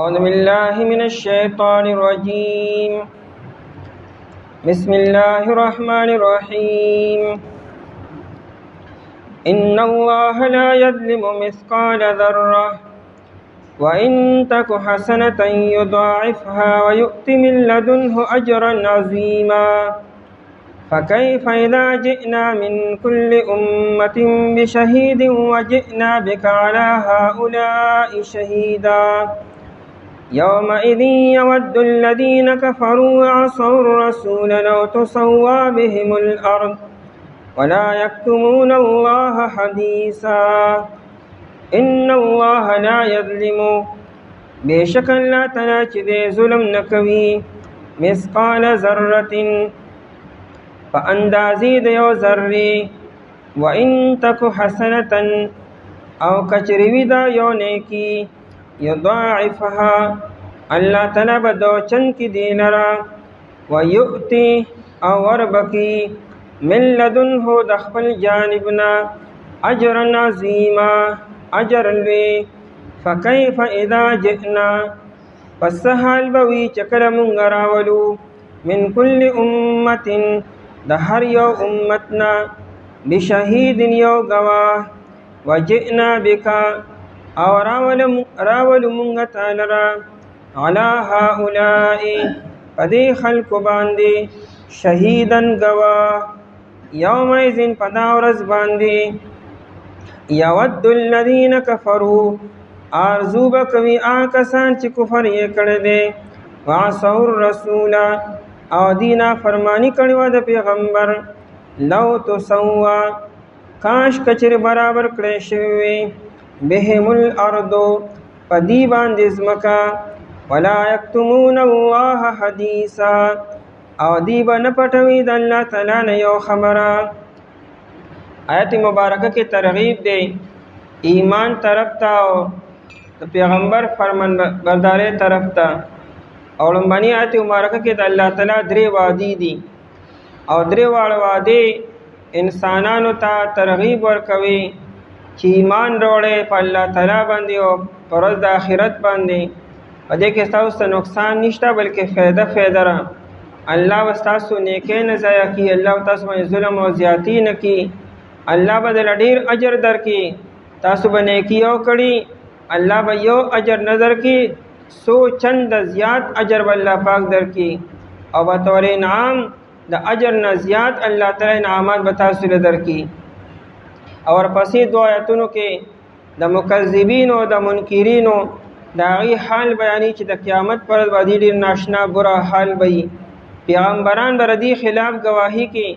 أعوذ بالله من الشيطان الرجيم. بسم الله الرحمن الرحيم. إن الله لا يظلم مثقال ذرة وإن تك حسنة يضاعفها ويؤت من لدنه أجرا عظيما. فكيف إذا جئنا من كل أمة بشهيد وجئنا بك على هؤلاء شهيدا. يومئذ يود الذين كفروا وعصوا الرسول لو تسوى بهم الأرض ولا يكتمون الله حديثا. إن الله لا يظلم بشك لا تناچ دے ظلم نکوي مثقال ذرة فاندازی دیو ذری وإن تک حسنة او کچروی دا یو نیکی یضاعفها اللہ تعالی بدو چند کی دینرا ویؤتی او وربکی من لدنه دخپل جانبنا اجرا عظیما اجر لوی. فکیف اذا جئنا پس حال بوی چکر منگراولو من کل امت دہر یو امتنا بشہید یو گواہ وجئنا بکا او راول منگتا لرا علا هؤلاء پدی خلق باندی شہیدن گواہ یوم ایزن پداورز باندی یود الذین کفروا آرزو بکوی آکسان چی کفر یہ کردے وعصوا الرسول او دینا فرمانی کڑوا دا پیغمبر لو تسوا کاش کچر برابر کڑے شوی بهم الارض پدی باندز مکا ولا یکتمون اللہ حدیثا او دیبا نپٹوی دا اللہ تعالی نیو خبرا. آیت مبارکہ کی ترغیب دے ایمان طرف تا او پیغمبر فرمان بردارے طرف تا. اور لنبانی آیت مبارکہ کی دا اللہ تعالی درے وعدی دی او درے وعدے انسانانو تا ترغیب ورکوی چی ایمان روڑے پا اللہ تعالی باندے او پرز دا آخرت باندے پدے کے ستاسو نقصان نشتا بلکہ فیدہ را. اللہ وستاسو نیکے نزایا کی، اللہ تاسو میں ظلم و زیادتی نکی، اللہ بدل ڈیر اجر در کی. تاسو بنیکی او کڑی اللہ با یو اجر نظر کی سو چند زیاد اجر باللہ پاک در کی. او بطور انعام دا اجر نزیاد اللہ تعالی انعامات بتاسو در کی. اور پسی دو آیتونو کے دا مکذبین و دا منکرین و دا غی حال بیانی چی دا قیامت پر وادی دیر ناشنا برا حال بئی. پیغمبران بردی خلاف گواہی کی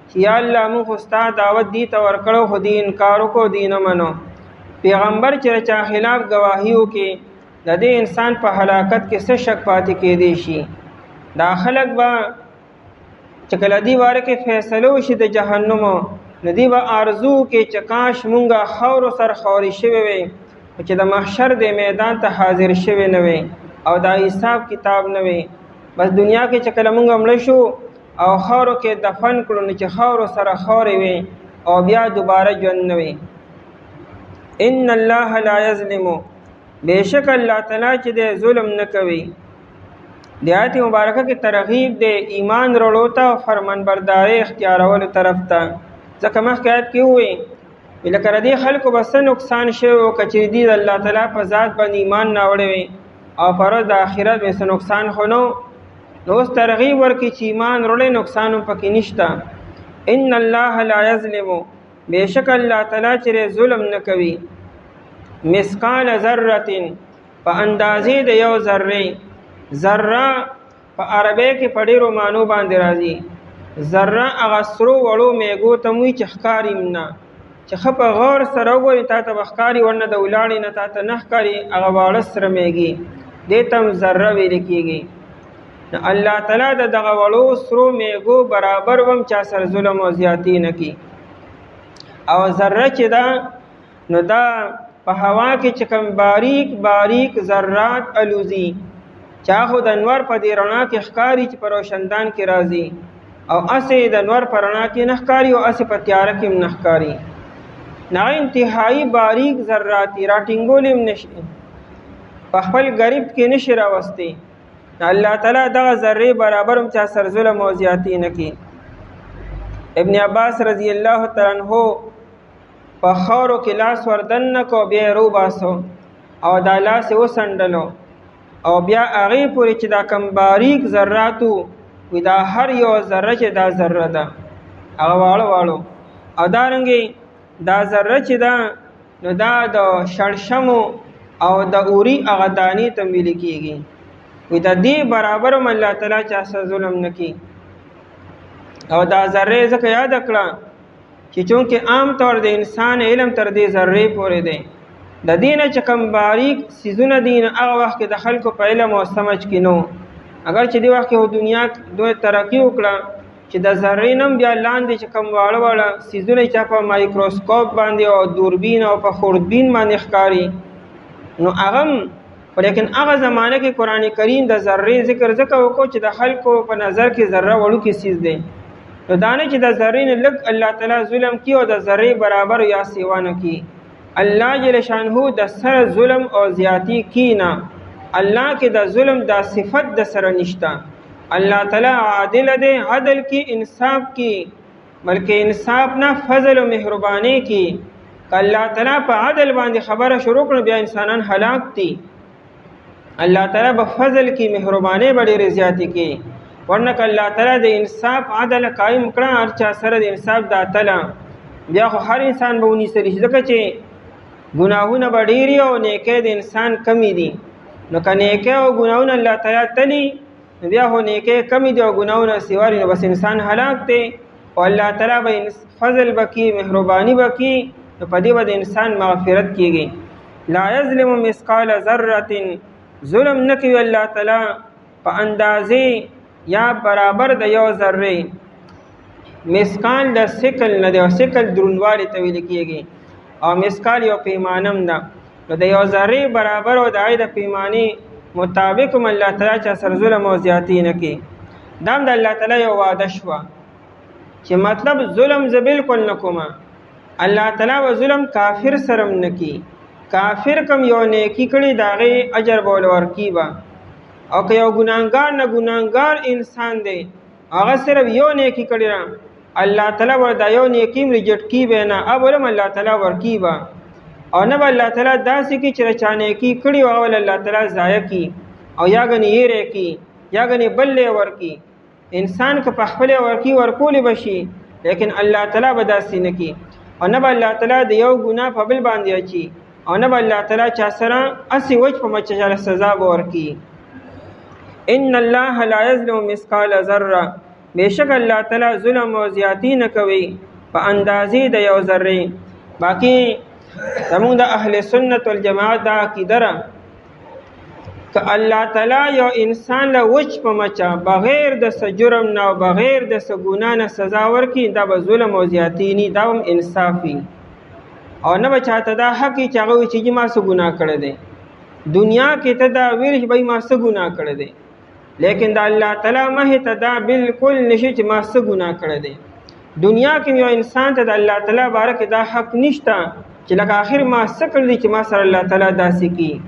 چی یا اللہ من خستا دعوت دی تا ورکڑو خودی انکارو کو دین منو. پیغمبر چرچا خلاف گواہیو کے دا دے انسان پا ہلاکت کے سے شک پاتی کے دیشی. دا خلق با چکل دی وارے کے فیصلو شد جہنمو ندی با آرزو کے چکاش منگا خور و سر خوری شوے وے وچی دا محشر دے میدان تا حاضر شوے نوے او دا حساب کتاب نوے. بس دنیا کے چکل منگا ملشو او خورو کے دفن کرو نچی خور و سر خوری وے او بیا دوبارہ جون نوے. ان اللہ لا یظلمو بے شک اللہ تعالی چی دے ظلم نکوی. دی آیت مبارکہ کی ترغیب دے ایمان رولوتا و فرمان بردارے اختیارول طرف تا. ځکه مخکې آیت کې ووی لکه ردی خلکو به څه نقصان شوی و که چېرې دوی د الله تعالی په ذات باندې ایمان ناوړی وی او په ورځ د آخرت به څه نقصان خو نو اوس ترغیب ورکړي چې ایمان وروړی نقصان هم پکې نشته. ان الله لا یظلم بېشک الله تعالی چې ظلم نه کوي مثقال ذرة په اندازې د یو ذرې. ذره په عربی کې په ډېرو معنو باندې راځي. ذره هغه سرو وړو میږو ته موي چې ښکاري نه چې ښه په غور سره وګورې تا ته به ښکاري ورنه د ولاړې نه تا ته نه ښکاري هغه واړه سره میږي دې ته هم ذره ویل کېږي. نو الله تعالی د دغه وړو سرو میږو برابر هم چا سره ظلم او زیاتی نه کي. او ذره چې ده نو دا په هوا کې چې کوم باریک باریک ذرات الوزي چا خو د انوار په دې رڼا کې ښکاري چې په روشندان کې راځي او اسې د نور پرنا کې نخکاری او اسې په تیاره کې نخکاری. نا انتہائی باریک ذراتی را ٹنگولیم نشی په خپل غریب کې نشي راوستي. الله تعالی دغه ذره برابر هم چا سر ظلم او زیاتی نه کوي. ابن عباس رضی الله تعالی عنہ په خاورو کې لاس وردن کو بیا رو باسو او دا لاس وسندلو او بیا هغه پورې چې دا کم باریک ذراتو وي دا هر یو ذره چې دا ذره ده هغه واړو او دارنګي دا ذره چې دا نو دا د شړشمو او د اوري هغه دانی ته ویل کېږي. وي د دې برابر هم الله تعالی چا سره ظلم نه کوي. او دا ذره ځکه یاد کړه چې چونکې عام طور د انسان علم تر دې ذره پورې دی. د دینه چې کم باریک سیزونه دین هغه وخت کې د خلکو په علم او سمج کې نو. اگر چې دی وخت کې دنیا دوی ترقی وکړه چې د ذرې نم بیا لاندې چې کم واړه سیزونه چې په مایکروسکوپ باندې او دوربین او په خوردبین باندې ښکاري نو هغه لیکن هغه زمانه کې قران کریم د ذرې ذکر وکړو چې د خلکو په نظر کې ذره وړو کې سیز دی. نو دانه چې د ذرې نه لږ الله تعالی ظلم کی او د ذرې برابر یا سیوانه کی. الله جل شانه د سر ظلم او زیاتی کینا. الله کې د ظلم د صفت د سره نشتا. الله تعالی عادل دی، عدل کی انصاف کی بلکې انصاف نه فضل او مهرباني کی. الله تعالی په عدل باندې خبره شروع کړ بیا انسانان هلاک دي. الله تعالی په فضل کی مهرباني ډېرې زیاتی کی ورنه الله تعالی د انصاف عدل قائم کړه. هر چا سره د انصاف د تعالی بیا خو هر انسان به ونی سره ځکه چې ګناهونه ډېری او نیکي د انسان کمی دي. نو کنه نیکي او ګناهونه الله تعالی تلی بیا هو نیکي کمی دي او ګناهونه سیواري نو بس انسان هلاک دی. او الله تعالی به فضل بکی مهرباني بکی نو په دې باندې انسان مغفرت کیږي. لا یظلم مثقال ذره ظلم نکوي الله تعالی په اندازې یا برابر د یو ذره. مثقال د سکل نه دی او سکل درنوالی ته ویل کېږي او مثقال یو پیمانم ده. نو د یو ذره برابر او د د پیمانې مطابق هم الله تعالی چا سره ظلم او زیاتی نه کوي. دا هم د الله تعالی یو وعده شوه چې مطلب ظلم زه بالکل نه کوم. الله تعالی و ظلم کافر سره هم نه کوي. کافر کم یو نیکی کړي د هغې اجر به ورکوي به. او که یو ګناهګار نه ګناهګار انسان دی هغه صرف یو نیکی کړي را الله تعالی ور دا یو نیکی هم ریجیټ کی به نه اولم الله تعالی ورکی به او نه به الله تعالی داسې کی چې چا نیکی کړي او اول الله تعالی ضایع کی او یا غنی یې رکی یا غنی بل ورکی. انسان که په خپل ورکی ورکول بشي لیکن الله تعالی به داسې نه کی او نه به الله تعالی د یو ګناه په بل باندې اچي او نه به الله تعالی چا سره اسی وجه په مچ سزا ورکی. ان الله لا یظلم مثقال ذره بیشک الله تعالی ظلم او زیاتی نه کوي په اندازې د یو ذره. باقی زموږ د اهل سنت والجماعت دا عقیده ده که الله تعالی یو انسان له وچ په مچا بغیر د جرم نه او بغیر د ګناه نه سزا ورکړي دا به ظلم او زیاتی نه دا هم انصافي او نه به چاته دا حق چې هغه وایي چې ما څه ګناه کړی دی. دنیا کې ته دا ویل چې ما څه ګناه کړی دی لیکن دا الله تعالی مه ته دا بالکل نشي چې ما څه ګناه کړی دی. دنیا کې یو انسان ته د الله تعالی بارک دا حق نشته چې لکه آخر ما څه کړی چې ما سره الله تعالی داسې کی.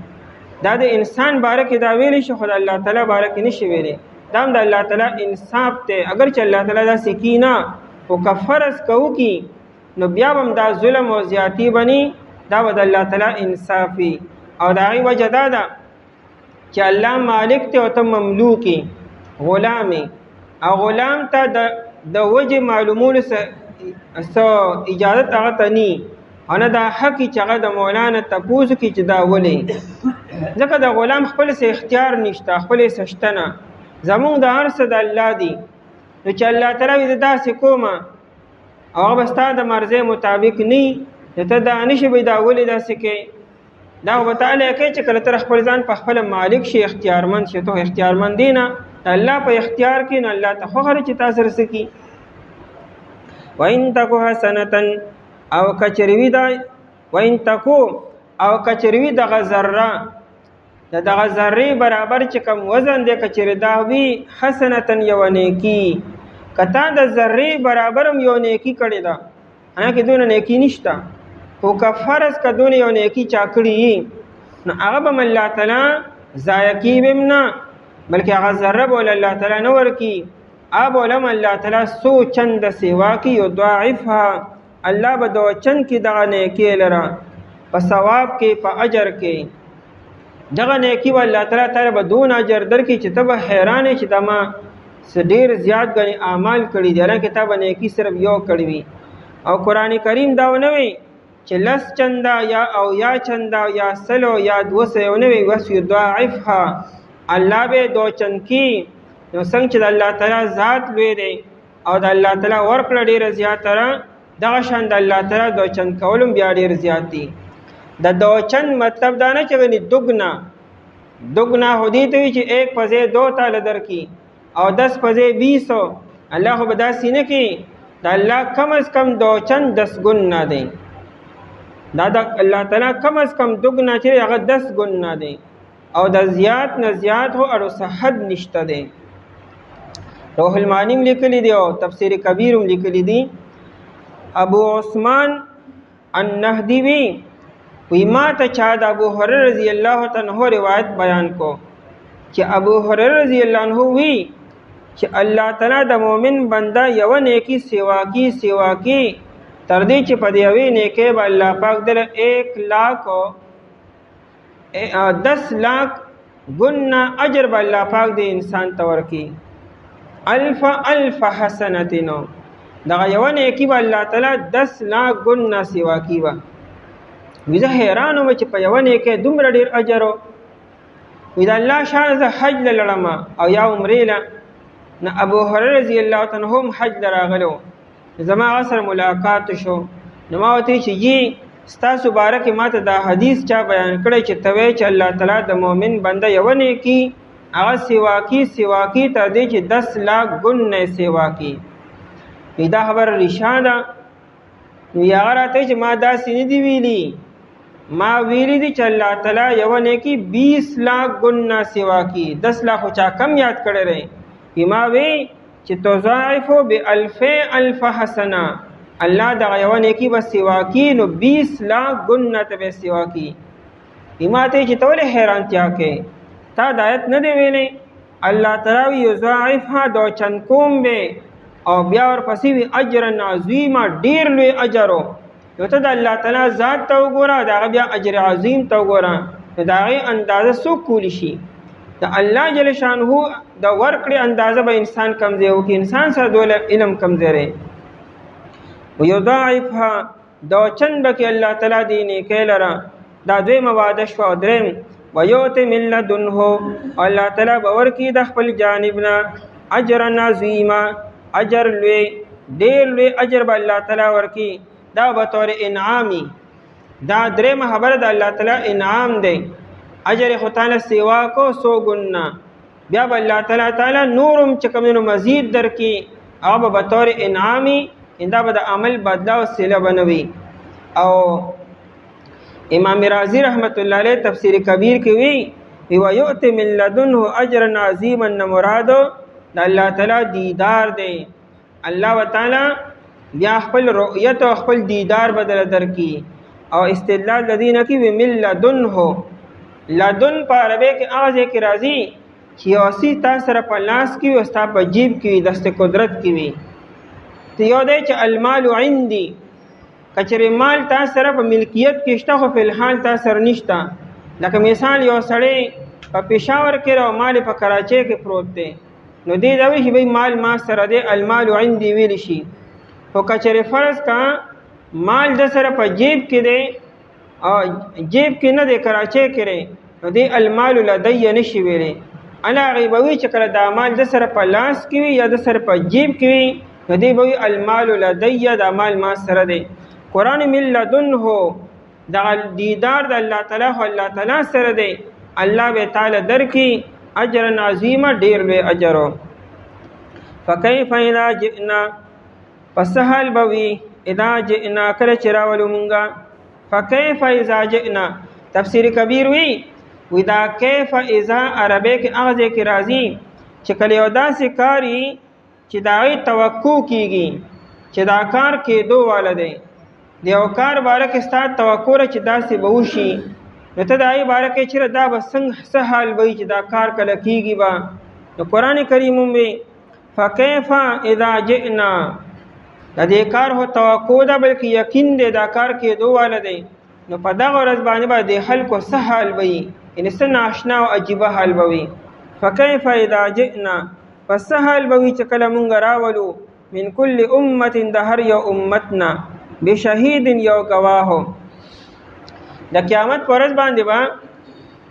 دا د انسان بارک دا ویلی شي خو د الله تعالی بارک نشي ویلی. دا هم د الله تعالی انصاف ته اگر چې الله تعالی داسې کی نه او کفرس کوو کی نو بیا هم دا ظلم او زیاتی بني. دا به د الله تعالی انصافي او دا غي وجه دا ده چې الله مالک ته او ته مملوکی غلامي او غلام ته د وجه معلومولو سره اجازه هغه ته ني انا دا حق چې هغه د مولانا تپوس کی چې دا ولې ځکه د غلام خپل څه اختیار نشته خپل سشتنه زموږ د هر څه د الله دی. نو چې الله تعالی دې داسې کومه او بس تا د مرزه مطابق ني ته دا نشي به دا ولې داسې کې دا وتعالى کې چې کله تر خپل ځان په خپل مالک شي اختیارمند شي ته اختیارمند دینه الله په اختیار کې نه الله ته خو غره چې تاسو رسکی. وان تکو حسنتن او کچروی دا وان تکو او کچروی د غذره د غذره برابر چې کم وزن دی کچری دا وی حسنتن یو نیکی کته د ذره برابرم یو نیکی کړی دا انا کې دونه نیکی نشته خو کفرس کدون یو نیکی چاکړي نو هغه به الله تعالی ضایع کیږي نه، بلکې هغه ذره به الله تعالی نه ورکي، اب علم الله تعالی سو چند سیوا کی یضاعفها، الله به دو چند کی دغه نیکی لره په ثواب کې په اجر کې، دغه نیکی به الله تعالی به دون اجر درکې چې ته به حیران چې دما ډیر زیات غني اعمال کړي دي، لکه ته به نیکی صرف یو کړی وي. او قران کریم دا ونه وي چې لس چندا یا او یا چندا یا سلو یا 200 ونه وي، وس یضاعفها، الله به دو چند کی. نو څنګه چې الله تعالی ذات لوی دی او د الله تعالی ورکړه ډیر زیات را، دغه شان د الله تعالی دو چند کولم بیا ډیر زیات دي. د دو چند مطلب دا نه چې غني دگنا هدي ته چې 1 پزې 2 تعالی درکې او 10 پزې 20، الله خو بدا سینه کې د الله کم از کم دو چند 10 ګنا دی، دا د الله تعالی کم از کم دگنا چې هغه 10 ګنا دی، او د زیات نه زیات هو او صحت نشته دی. روح المعانی لیکلی دی او تفسیر کبیر لیکلی دی. ابو عثمان النهدی وی ما ته چا د ابو هريره رضی الله تعالی عنہ روایت بیان کو چې ابو هريره رضی الله عنہ وی چې الله تعالی د مؤمن بنده یو نیکی سیوا کی تر دې چې په دې یوې نیکی به الله پاک دل 10 लाख ګنا اجر به الله پاک دې انسان ته ورکي. الف حسنتینو دغه یو نیکی به الله تعالی 10 लाख ګنا سیوا کی و. ویزه حیران وم چې په یو نیکی دومره ډیر اجر وي. دا الله شان ز حج لړم او یا عمره له نه ابو هريره رضی الله تعالی عنہ حج دراغلو، زما عصر ملاقات شو، نو ما وته چې جی ستاسو بارک ماته دا حدیث چا بیان کړی چې توی چې الله تعالی د مؤمن بنده یو نیکی هغه سیوا کی تر دې چې 10 लाख ګنا سیوا کی. دا خبر رشاده نو یا راته چې ما دا سینې دی ویلی، ما ویلی دی چې الله تعالی یو نیکی 20 लाख ګنا سیوا کی. 10 लाख چا کم یاد کړی رہے ما وی چې تضاعفو ب1000 حسنه، الله دغه یو نیکی به سیوا کی نو 20 लाख ګنا ته به سیوا کی. ما ته چې تول حیرانتیا کې تا دایت نه دی ویلې الله تعالی یضاعفها دو چن کوم به او بیا ورپسې وی اجر عظیم، ډیر لوی اجر. یو ته د الله تعالی ذات ته وګوره، دا بیا اجر عظیم ته وګوره، دا غي اندازه سو کولی شي. د الله جل شانه د ورکړې اندازه به انسان کمزې او کې انسان سره دول علم کمزې ويضاعفها دو چند بکی الله تعالی دینه کېلره. دا دوی مواده شو. درم ويوت من لدنه، الله تعالی باور کی د خپل جانبنا اجر عظیما، اجر لوی ډیر لوی اجر به الله تعالی ورکی. دا به تور انعامی، دا درم خبره د الله تعالی انعام دی. اجر خو تعالی سیوا کو 100 ګنا، بیا به الله تعالی نورم چې کومو مزید درکې هغه به تور انعامی، انده به د عمل بدلا او صله بنوي. او امام رازی رحمت الله علیه تفسیر کبیر کې وی یؤت من لدنه اجر عظیما، مراد د الله تعالی دیدار دی. الله تعالی بیا خپل رؤیت او خپل دیدار بدل درکې. او استدلال الذين کی من لدنه، لدن په عربی کې اغه کې راځي چې اوسې تاسو سره په لاس کې او تاسو په جیب کې دست قدرت کې وي. ته یو دی چې المال عندي، کچره مال تاسو سره په ملکیت کې شته خو په الحال تاسو سره نشته. لکه مثال یو سړی په پېښور کې او مال په کراچۍ کې پروت دی، نو دې دا وی چې مال ما سره دی، المال عندي ویل شي. او کچره فرض کا مال د سره په جیب کې دی او جیب کې نه دی کراچۍ کې لري، نو دې المال لدی نشي ویلې. انا غیبوي چې کله دا مال د سره په لاس کې وي یا د سره په جیب کې وي، نو دې به المال لدی دا مال ما سره دی. قران من لدنه دا دیدار د الله تعالی او الله تعالی سره دی. الله به تعالی درکې اجر عظیم، ډیر به اجر. فكيف اذا جئنا، فسهل بوي اذا جئنا کله چراولو مونږه. فكيف اذا جئنا تفسیر کبیر وی ودا کیف اذا عربی کې اغه کې راځي چې کله یو داسې کاری چې دای توقع کیږي چې دا کار کې دوه والده دی یو کار باره کې ستاسو توقع چې داسې به وشي، نو ته د هغې باره کې چېرې دا به څه حال وي چې دا کار کله کېږي به. نو قرآن کریم هم وي فکیف اذا جئنا، د دې کار هو توقع ده بلکې یقین دی دا کار کېدو واله دی. نو په دغه ورځ باندې به د خلکو څه حال وي، یعنې څه ناشنا او عجیبه حال به وي. فکیف اذا جئنا، پس څه حال به وي چې کله مونږ راولو من کل امت، د هر یو امتنا بشهید یو گواهو. د قیامت پر ورځ باندې به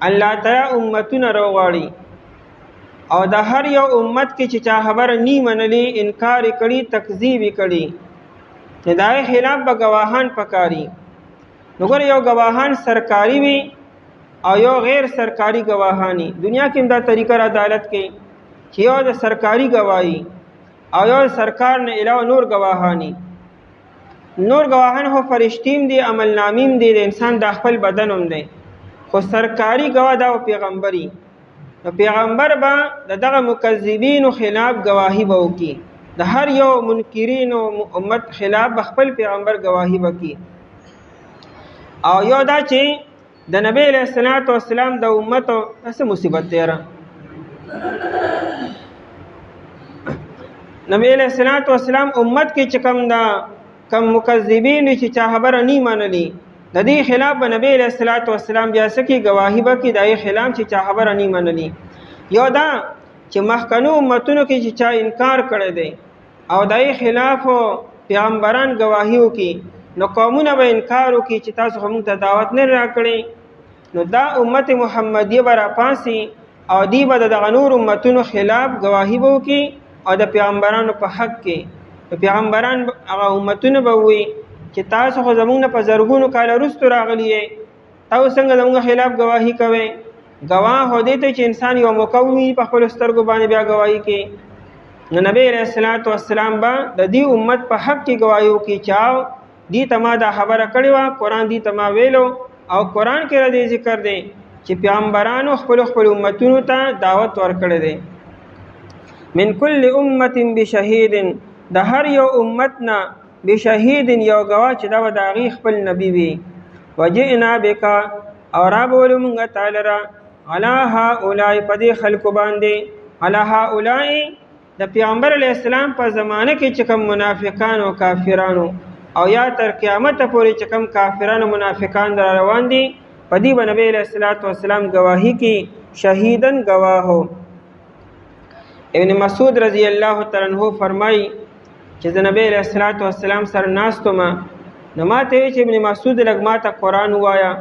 الله تعالی امتونه راوغواړي او د هر یو امت کې چې چا خبره نی منلې، انکار کړي، تکذیب کړي، نو د هغې خلاف به ګواهان پکاري. نو ګوره یو ګواهان سرکاري وي او یو غیر سرکاري ګواهانی. دنیا کې هم دا طریقه عدالت کې چې یو د سرکاري ګواهی او یو سرکار نه علاوه نور ګواهانی. نور ګواهان خو فرشتیم دي، عمل نامیم دي، د انسان د خپل بدن هم دی، خو سرکاري ګواه دا پیغمبري. نو پیغمبر به د دغه مکذبینو خلاف گواهی به وکړي، د هر یو منکرینو امت خلاف به خپل پیغمبر گواهی وکړي. او یو دا چې د نبی علیه السلام د امتو څه مصیبت دی را نبی علیه السلام امت کې چې کم مکذبین چې چا خبره نی منلی، د دې خلاف به نبی علیه السلام بیا سکی گواهی وکړي د خلاف چې چا خبره نی منلی. یو دا چې مخکنو امتونو کې چې چا انکار کړی دی او د خلاف پیغمبران گواهی وکړي، نو قومونه به انکار وکړي چې تاسو موږ ته دعوت نه راکړئ. نو دا امت محمدیه به راپاسي او دی به د نور امتونو خلاف گواهی به وکړي او د پیغمبرانو په حق کې. پیغمبران هغه امتونه به وي چې تاسو خو زموږ نه په زرګونو کاله وروسته راغلي یې، تاسو څنګه زموږ خلاف گواهی کوئ؟ گواه هو دی ته چې انسان یو موقع وویني په خپلو سترګو باندې بیا گواهی کوي. نو نبی علیه السلام به د دې امت په حق کې گواهی وکړي چې دې ته ما دا خبره کړې وه، قرآن دې ته ما ویلو، او قرآن کې را دې ذکر دی چې پیغمبرانو خپلو امتونو ته دعوت ورکړی دی. من کل امت بشهید، د هر یو امت نه بشهید یو گواه چې دا به د هغې خپل نبی وي. وجئنا بک، او رابولو مونږ تعالی را علی هؤلاء، په دې خلکو باندې، علی هؤلاء د پیغمبر علیه السلام په زمانه کې چې کوم منافقان او کافرانو، او یا تر قیامت پورې چې کوم کافرانو منافقان در روان دي، په دې به نبی علیه السلام گواهی کې شهیدن گواهو. ابن مسعود رضی الله تعالی عنہ فرمایي چې د نبی علیه السلام سره ناستم، نو ما ته وی چې ابن مسعود لږ ما ته قرآن ووایه.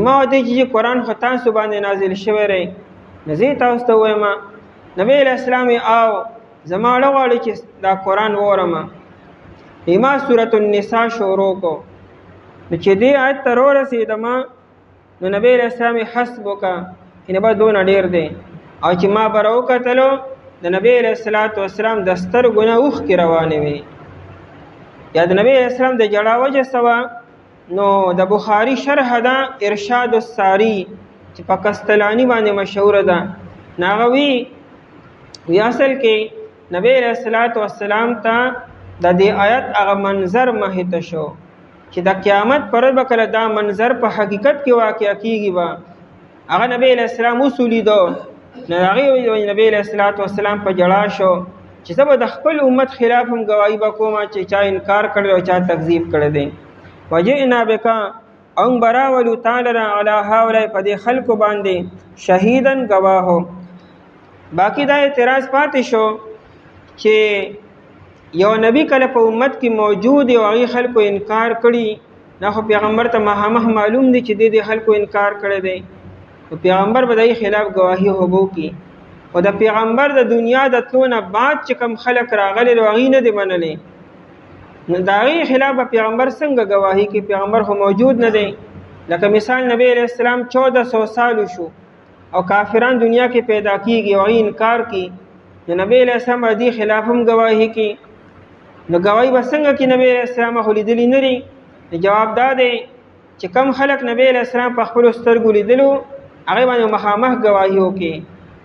ما ورته چې قرآن خو تاسو باندې نازل شوی دی، نو زه تاسو ته ووایم. نبی علیه السلام او زما اړه غواړي چې دا قرآن واورم. ما سورة النساء شروع کو، نو چې دې آیت ته ورسېدم، نو نبی علیه السلام حسبک، یعنې به دونه ډېر دی. او چې ما به راوکتلو د نبی علیه السلام د سترګو نه اوښکې روانې وې. یا د نبی علیه السلام د ژړا وجه څه وه؟ نو د بخاري شرح ده ارشاد الساری چې په کستلانی باندې مشهوره ده. نو هغه وی اصل کې نبی علیه السلام ته د دې آیت هغه منظر مهته شو چې د قیامت پر ورځ به کله دا منظر په حقیقت کې واقع کېږي به. هغه نبی علیه السلام وسولیدو، نو هغې نبی علیه السلام په ژړا شو چې زه به د خپل امت خلاف هم ګواهي به کوم چې چا انکار کړی او چا تکذیب کړی دی. وجئنا بک، او براولو تعالی را علی هؤلاء، په دې خلکو باندې شهیدن گواهو. باقی دا اعتراض پاتې شو چې یو نبی کله په امت کې موجود او هغې خلکو انکار کړي، دا خو پیغمبر ته مخامخ معلوم دی چې دې خلکو انکار کړی دی، نو پیغمبر به د هغې خلاف گواهي هوبو کی. او د پیغمبر د دنیا د تلو نه بعد چې کوم خلک راغلي نو هغې نه دی منلی، نو د هغې خلاف به پیغمبر څنګه گواهي کی؟ پیغمبر خو موجود نه دی. لکه مثال نبی علیه السلام 1400 سالو شو او کافران دنیا کې پیدا کیږي او هغې انکار کی، نو نبی علیه السلام به دې خلاف هم گواهي کی. نو گواهی به څنګه کې نبی علیه السلام خو لیدلی نه دي؟ جواب دا دی چې کم خلک نبی علیه السلام په خپلو سترګو لیدلو هغې باندې مخامخ گواهي وکړي،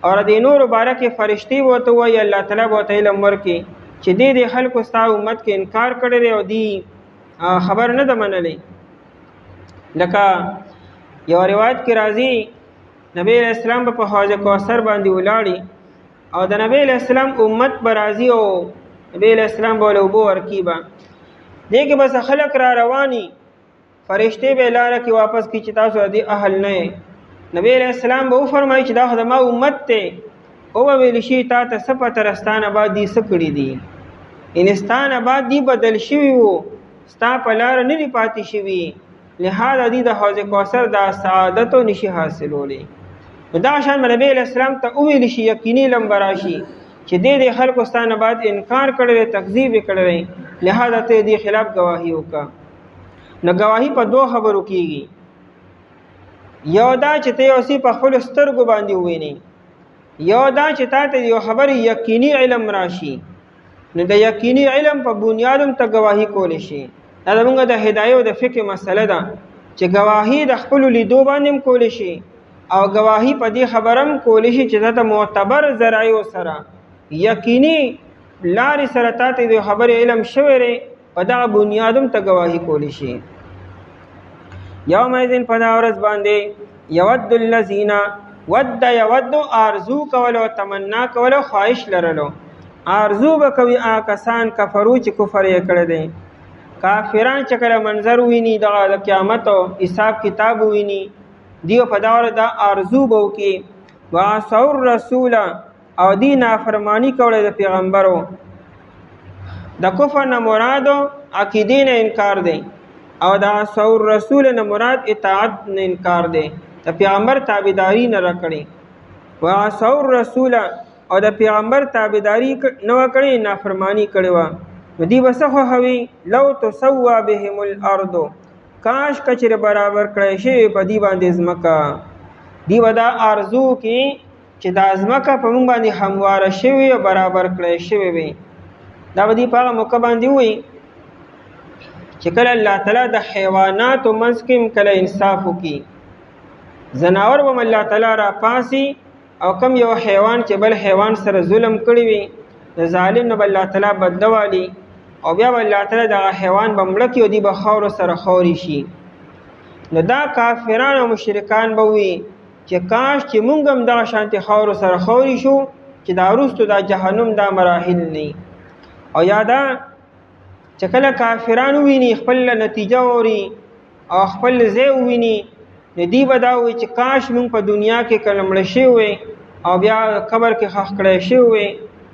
او د نورو باره کې فرشتې به ورته ووایي، الله تعالی به ورته علم ورکړي چې دې خلکو ستا امت کې انکار کړی دی او دی خبر نه ده منلی. لکه یو روایت کې راځي نبی علیہ السلام په حوض کوثر باندې ولاړی او د نبی علیہ السلام امت به راځي او نبی علیہ السلام به له اوبو ورکیبه دې کې بس خلک را رواني فرشتې به لاره کې واپس کی چې تاسو دې اهل نه. نبی علیہ السلام به فرمایي چې دا خو ما امت ته او به ویل شي تا ته صفه ترستان آباد دي سکړي دي انستان آباد دي بدل شوی وو ستا په لار نه دی پاتې شوی لہذا دې د حوض کوثر د سعادت او نشي حاصلولې. دا شان نبی علیہ السلام ته ویل شي یقیني لمبراشي چې دې خلکو ستانه بعد انکار کړل تکذیب کړل لہذا ته دې خلاف گواهی وکړه. نو گواهی په دوه خبرو کیږي. یو دا چې ته اوسې په خپل سترګو باندې وویني، یو دا چې تا ته یو خبر یقیني علم راشي. نو د یقیني علم په بنیادم ته گواهی کول شي. دا زموږ د هدایت او د فقه مسله ده چې گواهی د خپل لیدو باندې کول شي او گواهی په دې خبرم کول شي چې دا معتبر ذرایع سره یقیني لارې سره تا ته د خبر علم شوی په دغه بنیادم ته گواهی کول شي. یومئذ په دا ورځ باندې یود الذین ود یود آرزو کول او تمنا کول او خواهش لرلو آرزو به کوي کسان کفرو چې کفر یې کړی دی. کافران چې کله منظر ویني د قیامت او حساب کتاب ویني دیو په دا ورځ دا آرزو به وکړي وعصوا الرسول او دی نافرمانی کوله د پیغمبرو. د کفر نه مراد عقیدې نه انکار دی او د عصوا الرسول نه مراد اطاعت نه انکار دی د پیغمبر تابعداري نه راکړي. وعصوا الرسول او د پیغمبر تابعداري نه وکړي نافرمانی کړي وا دی بسخه هوي لو تسوا بهم الارض کاش کچره برابر کړی شي په دی باندې ځمکه. دی ودا ارزو کې چې د ځمکه په موږ باندې همواره شوی او برابر کړی شوی وي. دا بدی په موقع باندې وي چې کله الله تعالی د حیوانات او منسکم کله انصاف وکي زناور به الله تعالی را پاسي او کم یو حیوان چې بل حیوان سره ظلم کړی وي د ظالم نه الله تعالی بدلوالي او بیا الله تعالی د حیوان بمړه کې او دی به خور سره خوري شي. نو دا کافران او مشرکان به وي چې کاش چې مونږ هم دغه شانتي خور سره خوري شو چې دا وروسته د جهنم دا مراحل نه. او یادا چې کله کافران ویني خپل نتیجه اوري او خپل ځای ویني ندی بداوي چې کاش مونږ په دنیا کې کلمړ شي وي او بیا قبر کې خخ کړی شي وي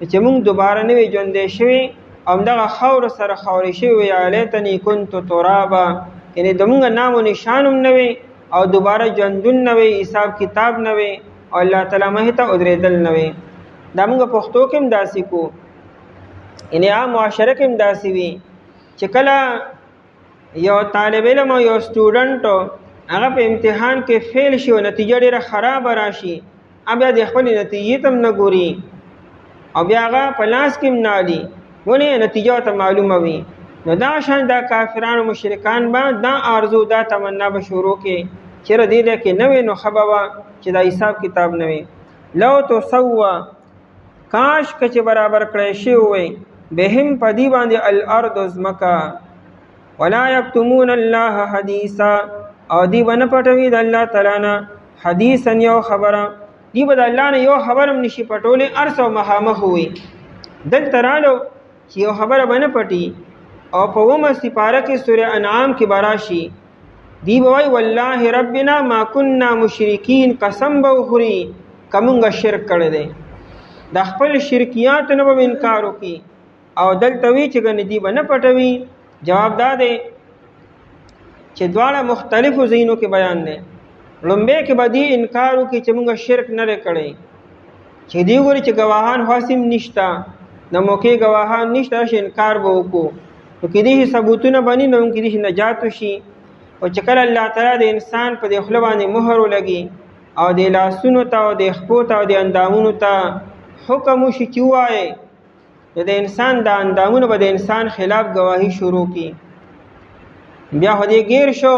چې مونږ دوباره نه وي ژوندې شوي او دغه خور سره خوري شي وي الیتنی کنت ترابا یعنی دموږ نام او نشانم نه وي او دوباره ژوندون نه وي حساب کتاب نه وي او الله تعالی مه ته ودرېدل نه وي. دا موږ پښتو کې هم داسې کو یعنی عام معاشره کې هم داسې وي چې کله یو طالب علم او یو سټوډنټ هغه په امتحان کې فیل شي او نتیجه ډیره خراب راشي بیا د خپل نتیجې تم نه ګوري او بیا هغه په لاس کې منالي ولې نتیجه ته معلومه وي. نو دا شان دا کافرانو مشرکان با دا آرزو دا تمنا به شروع کې چې ردی ده کې نوې نو خبره چې دا حساب کتاب نوې لو تسوا کاش کچ برابر کړی شي وي بهم پدی باندې الارض زمکا ولا یکتمون الله حدیثا او دی ونه پټوي د الله تعالی نه حدیثا یو خبره دی بد الله نه یو خبرم نشي پټولې ارسو مخامخ وي دل ترالو چې یو خبره باندې پټي او په ومه سپاره کې سوره انعام کې براشي دی بوای والله ربنا ما كنا مشرکین قسم به خوري کومه شرک کړی دی د خپل شرکیات نه به انکار وکي او دلته وی چې ګنې دی باندې پټوي. جواب دا دی چې دواړه مختلفو زینو کې بیان دي. لومبه کې بدی انکار وکي چې موږ شرک نه کړی چې دی ګوري چې گواهان حاسم نشتا د موقع گواهان نشته چې انکار به وکړو نو کې دې ثبوتونه باندې نو کې دې نجات شي. او چې کله الله تعالی د انسان په د خپل باندې مهر ولګي او د لاسونو ته او د خپو ته او د اندامونو ته حکم شي چې وایي د انسان د اندامونو به د انسان خلاف گواهی شروع کی بیا هدي غیر شو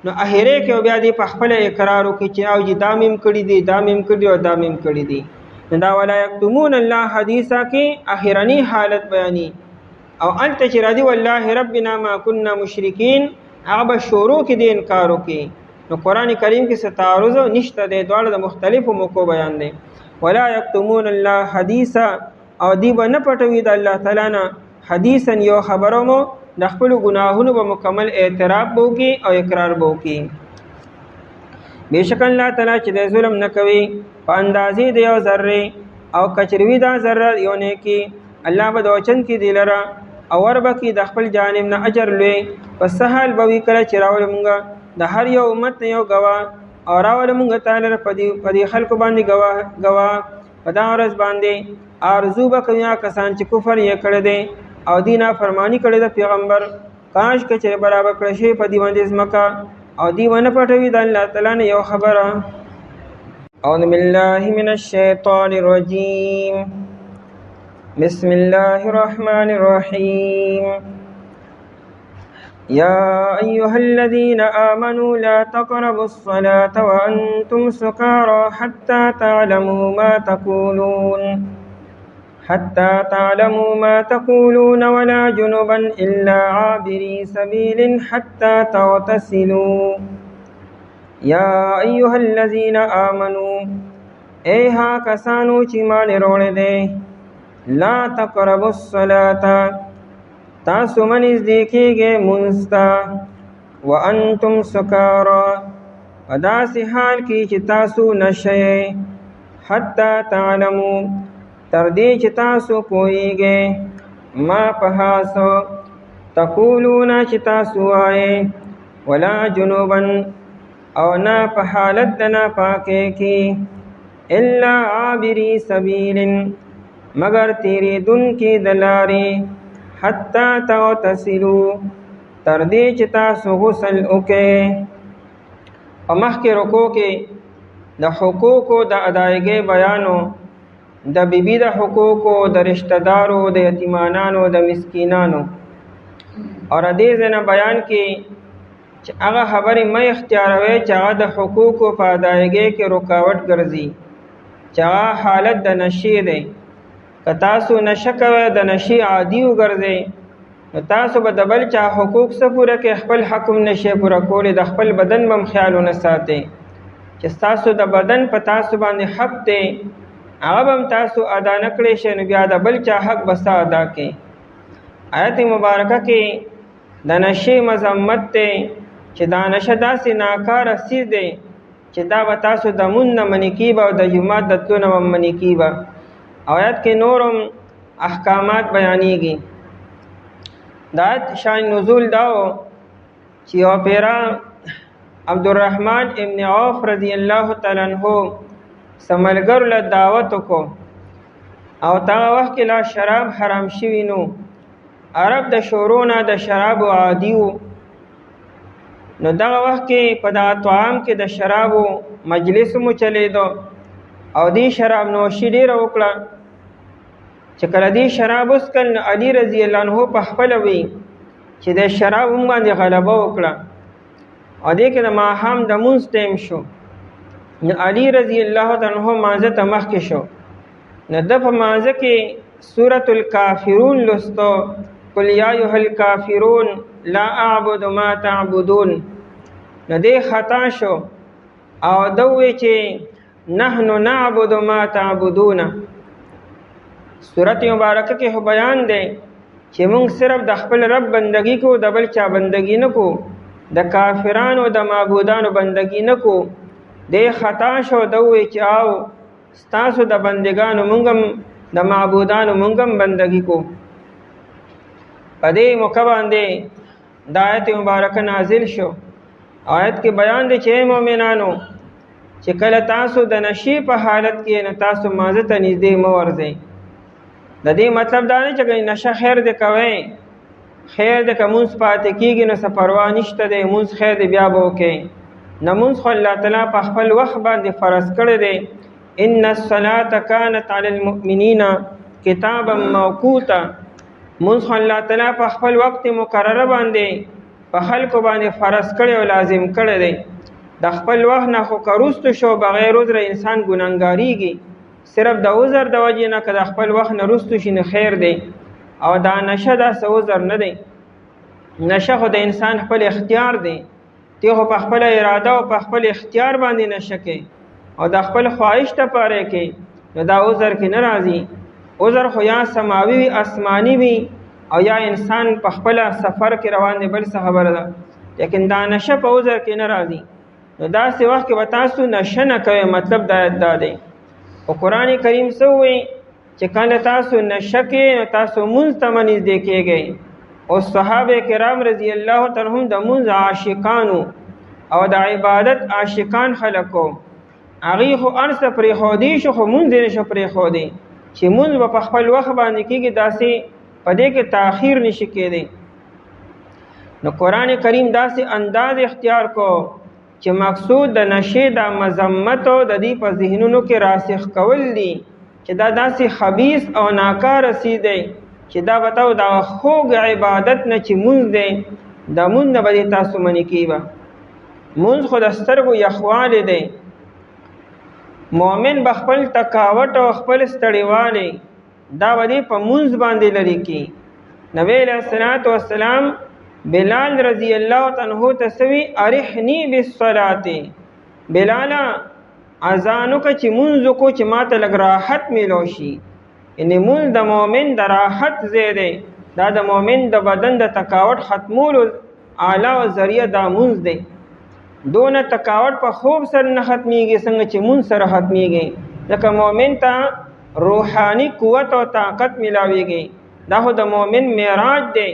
نو اخره کې بیا دې په خپل اقرار وکړي چې او جی دامیم کړی دي دامیم کړی او دامیم کړی دي. دا ولا یکتمون الله حدیثا کې اخرنی حالت بیانی او انت چې راضی والله ربنا ما كنا مشرکین هغه شروع کې د انکار وکړي نو قرآن کریم کې څه تعارض نشته دی، دواړه د مختلفو موقعو بیان دی. ولا یکتمون الله حدیثا، او دی به نه پټوي د الله تعالی نه حدیثا یو خبره مو، د خپلو ګناهونو به مکمل اعتراف به وکړي او اقرار به وکړي. بېشک الله تعالی چې د ظلم نه کوي په اندازې د یو ذرې، او کچروي دا ذره یو نیکي الله به د وچن کې دی لره او وربه کې د خپل جانب نه اجر لوی. پس څه حال به وي کله چې راولو مونږ د هر یو امت نه یو ګواه، او راولو مونږ تعالی په دې خلکو باندې ګواه په دا ورځ باندې. آرزو به کوي کسان چې کفر یې کړی دی او دې نافرماني کړې ده پیغمبر، کاش که چې برابر کړی شي په دې باندې ځمکه او دې ونه پټوي د الله تعالی نه یو خبره. اعوذ بالله من الشیطان الرجیم، بسم الله الرحمن الرحیم. يا أيها الذين آمنوا لا تقربوا الصلاة وأنتم سكارى حتى تعلموا ما تقولون ولا جنبا إلا عابري سبيل حتى تغتسلوا. يا أيها الذين آمنوا، ايها کسانو چې مان وروړي دي، لا تقربوا الصلاة، تاسو منځ کېږئ مونځ ته، وانتم سکارى، په داسې حال کې چې تاسو نشه، حتی تعلموا، تر دې چې تاسو پوهیږئ، ما په هغه تقولون چې تاسو وایئ، ولا جنوبا، او نه په حالت د ناپاکۍ کې، الا عابري سبیل، مگر تیریدونکي د لارې، حتی تغتسلوا، تر دې چې تاسو غسل وکئ. په مخکې رکوع کې د حقوقو د ادایګۍ بیانو، د بیبي د حقوقو، د رشتہ دارو، د یتیمانانو، د مسکینانو، او د دې ځای نه بیان کې چې هغه خبرې مه اختیاروئ چې هغه د حقوقو په ادایګۍ کې رکاوټ ګرځي، چې هغه حالت د نشې دی. که تاسو نشه کوئ، د نشې عادي وګرځئ، نو تاسو به د بل چا حقوق څه پوره کړئ، خپل حق هم نشئ پوره کولی، د خپل بدن به هم خیال ونه ساتئ چې ستاسو د بدن په تاسو باندې حق دی، هغه به هم تاسو ادا نه کړی شئ، نو بیا د بل چا حق به څه ادا کړئ. آیت مبارکه کې د نشې مذمت دی چې دا نشه داسې ناکاره څیز دی چې دا به تاسو د مونځ نه منې کیږي او د جومات د تلو نه هم منې کیږي. آیت کې نور هم احکامات بیانېږي. د آیت شان نزول دا و چې یو پیرا عبدالرحمن ابن عوف رضی الله تعالی عنہ سملګرو له دعوت وکړو، او هغه وخت کې لا شراب حرام شوي نو، عرب د شورو نه د شرابو عادي وو. نو دغه وخت کې په دغه طعام کې د شرابو مجلس مو چلیدو، او دی شراب نوشي ډیره وکړه چې کله دی شراب وڅښل، علي رضی الله عنه په خپله وی چې د شراب هم باندې غلبه وکړه، او دې کې د ماښام د مونځ ټیم شو. نو علي رضی الله عنه مانځه ته مخکې شو، نو د په مانځه کې سورة الکافرون لستو، قل یا ایها الکافرون لا اعبد ما تعبدون. نو دې خطا شو او دوی چې نحن نعبد ما تعبدون. سورت مبارکه کې بیان دی چې موږ صرف د خپل رب بندگی کو، د بل چا بندگی نه کو، د کافرانو د معبودانو بندگی نه کو. دې خطا شو دوی چې آو ستاسو د بندگانو موږ هم د معبودانو موږ هم بندگی کو. په دې موقع باندې د آیت مبارکه نازل شو. آیت کې بیان دی چې مؤمنانو چې کله تاسو د نشې په حالت کې نه تاسو مانځه ته نږدې مه ورځئ. د دې مطلب دا نه چې نشه خیر دی کوئ، خیر دی که مونځ پاتې کېږي نو څه پروا نشته دی، مونځ خیر دی بیا به وکئ. نه مونځ خو الله تعالی په خپل وخت باندې فرض کړی دی. ان الصلاة کانت علی المؤمنین کتابا موقوتا. مونځ خو الله تعالی په خپل وخت مقرره باندې په خلکو باندې فرض کړی او لازم کړی دی. د خپل وخت نه خو که وروستو شو بغیر عذر انسان ګناهګاریږي، صرف د عذر د وجې نه که د خپل وخت نه وروستو شي نو خیر دی. او دا نشه داسې عذر نه دی، نشه خو د انسان خپل اختیار دی. ته خو په خپل اراده او په خپل اختیار باندې نشه کې او د خپل خواهش ته پاره کې، نو دا عذر کې نه راځي. عذر خو یا سماوي وي آسماني وي او یا انسان په خپل سفر کې روان دی، بل څه خبره ده، لیکن دا نشه په عذر کې نه راځي. نو داسې وخت کې به تاسو نشه نه کوئ، مطلب دا دی. او قرآن کریم څه وایي چې کله تاسو نشه کې نو تاسو مونځ ته مه نږدې کېږئ. او صحابه کرام رضی الله تعالی عنهم د مونځ عاشقانو او د عبادت عاشقان خلکو، هغوی خو هر څه پرېښودی شو خو مونځ یې نشو پرېښودی چې مونځ به په خپل وخت باندې کېږي، داسې په دې کې تاخیر نشي کېدی. نو قرآن کریم داسې انداز اختیار کو چې مقصود د نشې د مذمت او د دې په ذهنونو کې راسخ کول دي چې دا داسې خبیث او ناکاره څیز دی چې دا بتاو دا خوږ عبادت نه چې مونځ دی، دا مونځ نه به تاسو منې کېږي. مونځ خو د سترګو یخوالی دی. مؤمن به خپل تکاوت او خپل ستړیوالی دا به دې په مونځ باندې لرې کړي. نبی علیه الصلاة والسلام بلال رضی الله عنه ته سوي ارحنی بالصلاة، بلالا اذان وکړه چې مونځ وکړو چې ما ته لږ راحت میلو شي. یعنې مونځ د مؤمن د راحت ځای دی، دا د مؤمن د بدن د تکاوت ختمولو اعلی او ذریعه دا مونځ دی. دونه تکاوت په خوب سره نه ختمیږي څنګه چې مونځ سره ختمیږي، ځکه مؤمن ته روحانی قوت او طاقت ملاویږي. دا خو د مؤمن معراج دی.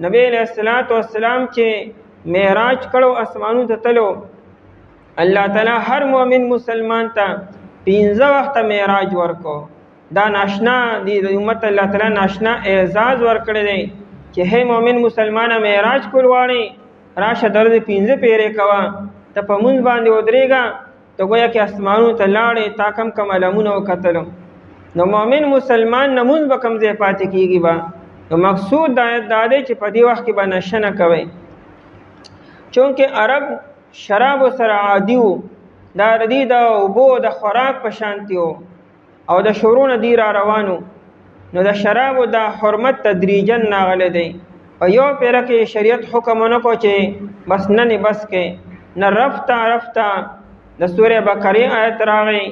نبی علیہ الصلوۃ والسلام چې معراج کړو اسمانو ته تلو، الله تعالی هر مؤمن مسلمان ته 15 وخت معراج ورکو. دا ناشنا دی د امت الله تعالی ناشنا اعزاز ورکړی دی چې هی مؤمن مسلمانه معراج کول واړي راشه درد 15 پیرې کوا ته په مونږ باندې ودرېږه، ته گویا کې اسمانو ته لاړې تا کم علمونه وکتلو. نو مؤمن مسلمان نه مونځ به کم ځای پاتې کېږي به. نو مقصود دا دی چې په دې وخت کې به نشه نه کوئ، چونکې عرب شراب سره عادي وو، دا د دې د اوبو د خوراک په شانتي وو او د شروع نه دی را روانو. نو د شرابو د حرمت تدریجن راغلی دی. په یو پیره کې شریعت حکم ونه کو چې بس نه بس کې نه رفته د سورې بقرې آیت راغی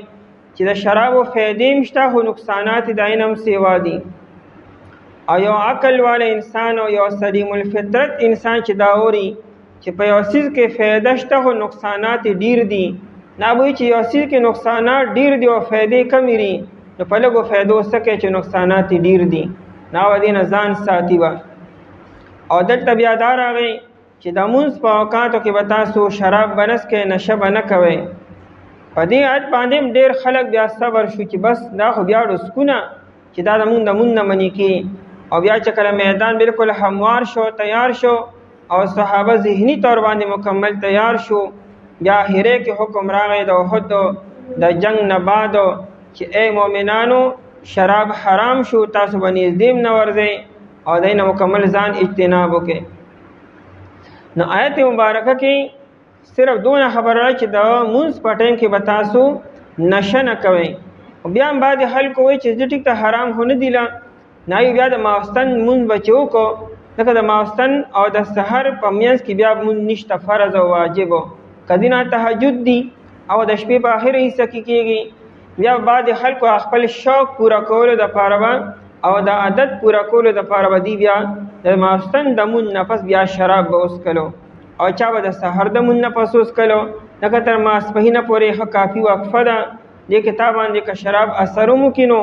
چې د شرابو فایدې مشته خو نقصانات د عین هم سیوا دي. او یو عقل والا انسان او یو سلیم الفطرت انسان چې دا اوري چې په یو څیز کې فایده شته خو نقصانات ډیر دي، نه وایي چې یو څیز کې نقصانات ډیر دي او فایدې کمې دي، نو په لږو فایدو څه کوي چې نقصانات ډیر دي، نه به دې نه ځان ساتي به. او دلته بیا دا راغی چې د مونځ په اوقاتو کې به تاسو شراب به نه څښئ، نشه به نه کوئ. په دې آیت باندې ډېر خلک بیا صبر شو چې بس دا خو بیا ډسکونه چې دا د مونځ نه منې کېږي. او بیا چې کله میدان بالکل هموار شو تیار شو او صحابه ذهني طور باندې مکمل تیار شو، بیا هیره کې حکم راغی د احد د جنگ نه بعد چې ای مؤمنانو شراب حرام شو، تاسو به نږدې نه ورځئ او دینه مکمل ځان اجتناب وکړئ. نو آیت مبارکه کې صرف دونه خبره چې د مونځ په ټایم کې به تاسو نشه نه کوئ. بیا هم بعضې خلکو وایي چې زه ټیک ته حرام خو نه دي له نه بیا د ماوستن مونځ به چې وکړو، ځکه د ماوستن او د سحر په منځ کې بیا مونځ نشته، فرض او واجب کدی نه تهجد دي او د شپې په آخر حصه کې کېږي. بیا بعضې خلکو خپل شوق پوره کولو دپاره او د عادت پوره کولو دپاره به دی بیا د ماوستن د مونځ نه پس بیا شراب به وڅښلو او چا به د سحر د مونځ نه پس وڅښلو، لکه تر ماسپښینه پورې ښه کافي وقفه ده. دې کتاب باندې که شراب اثر هم وکړي نو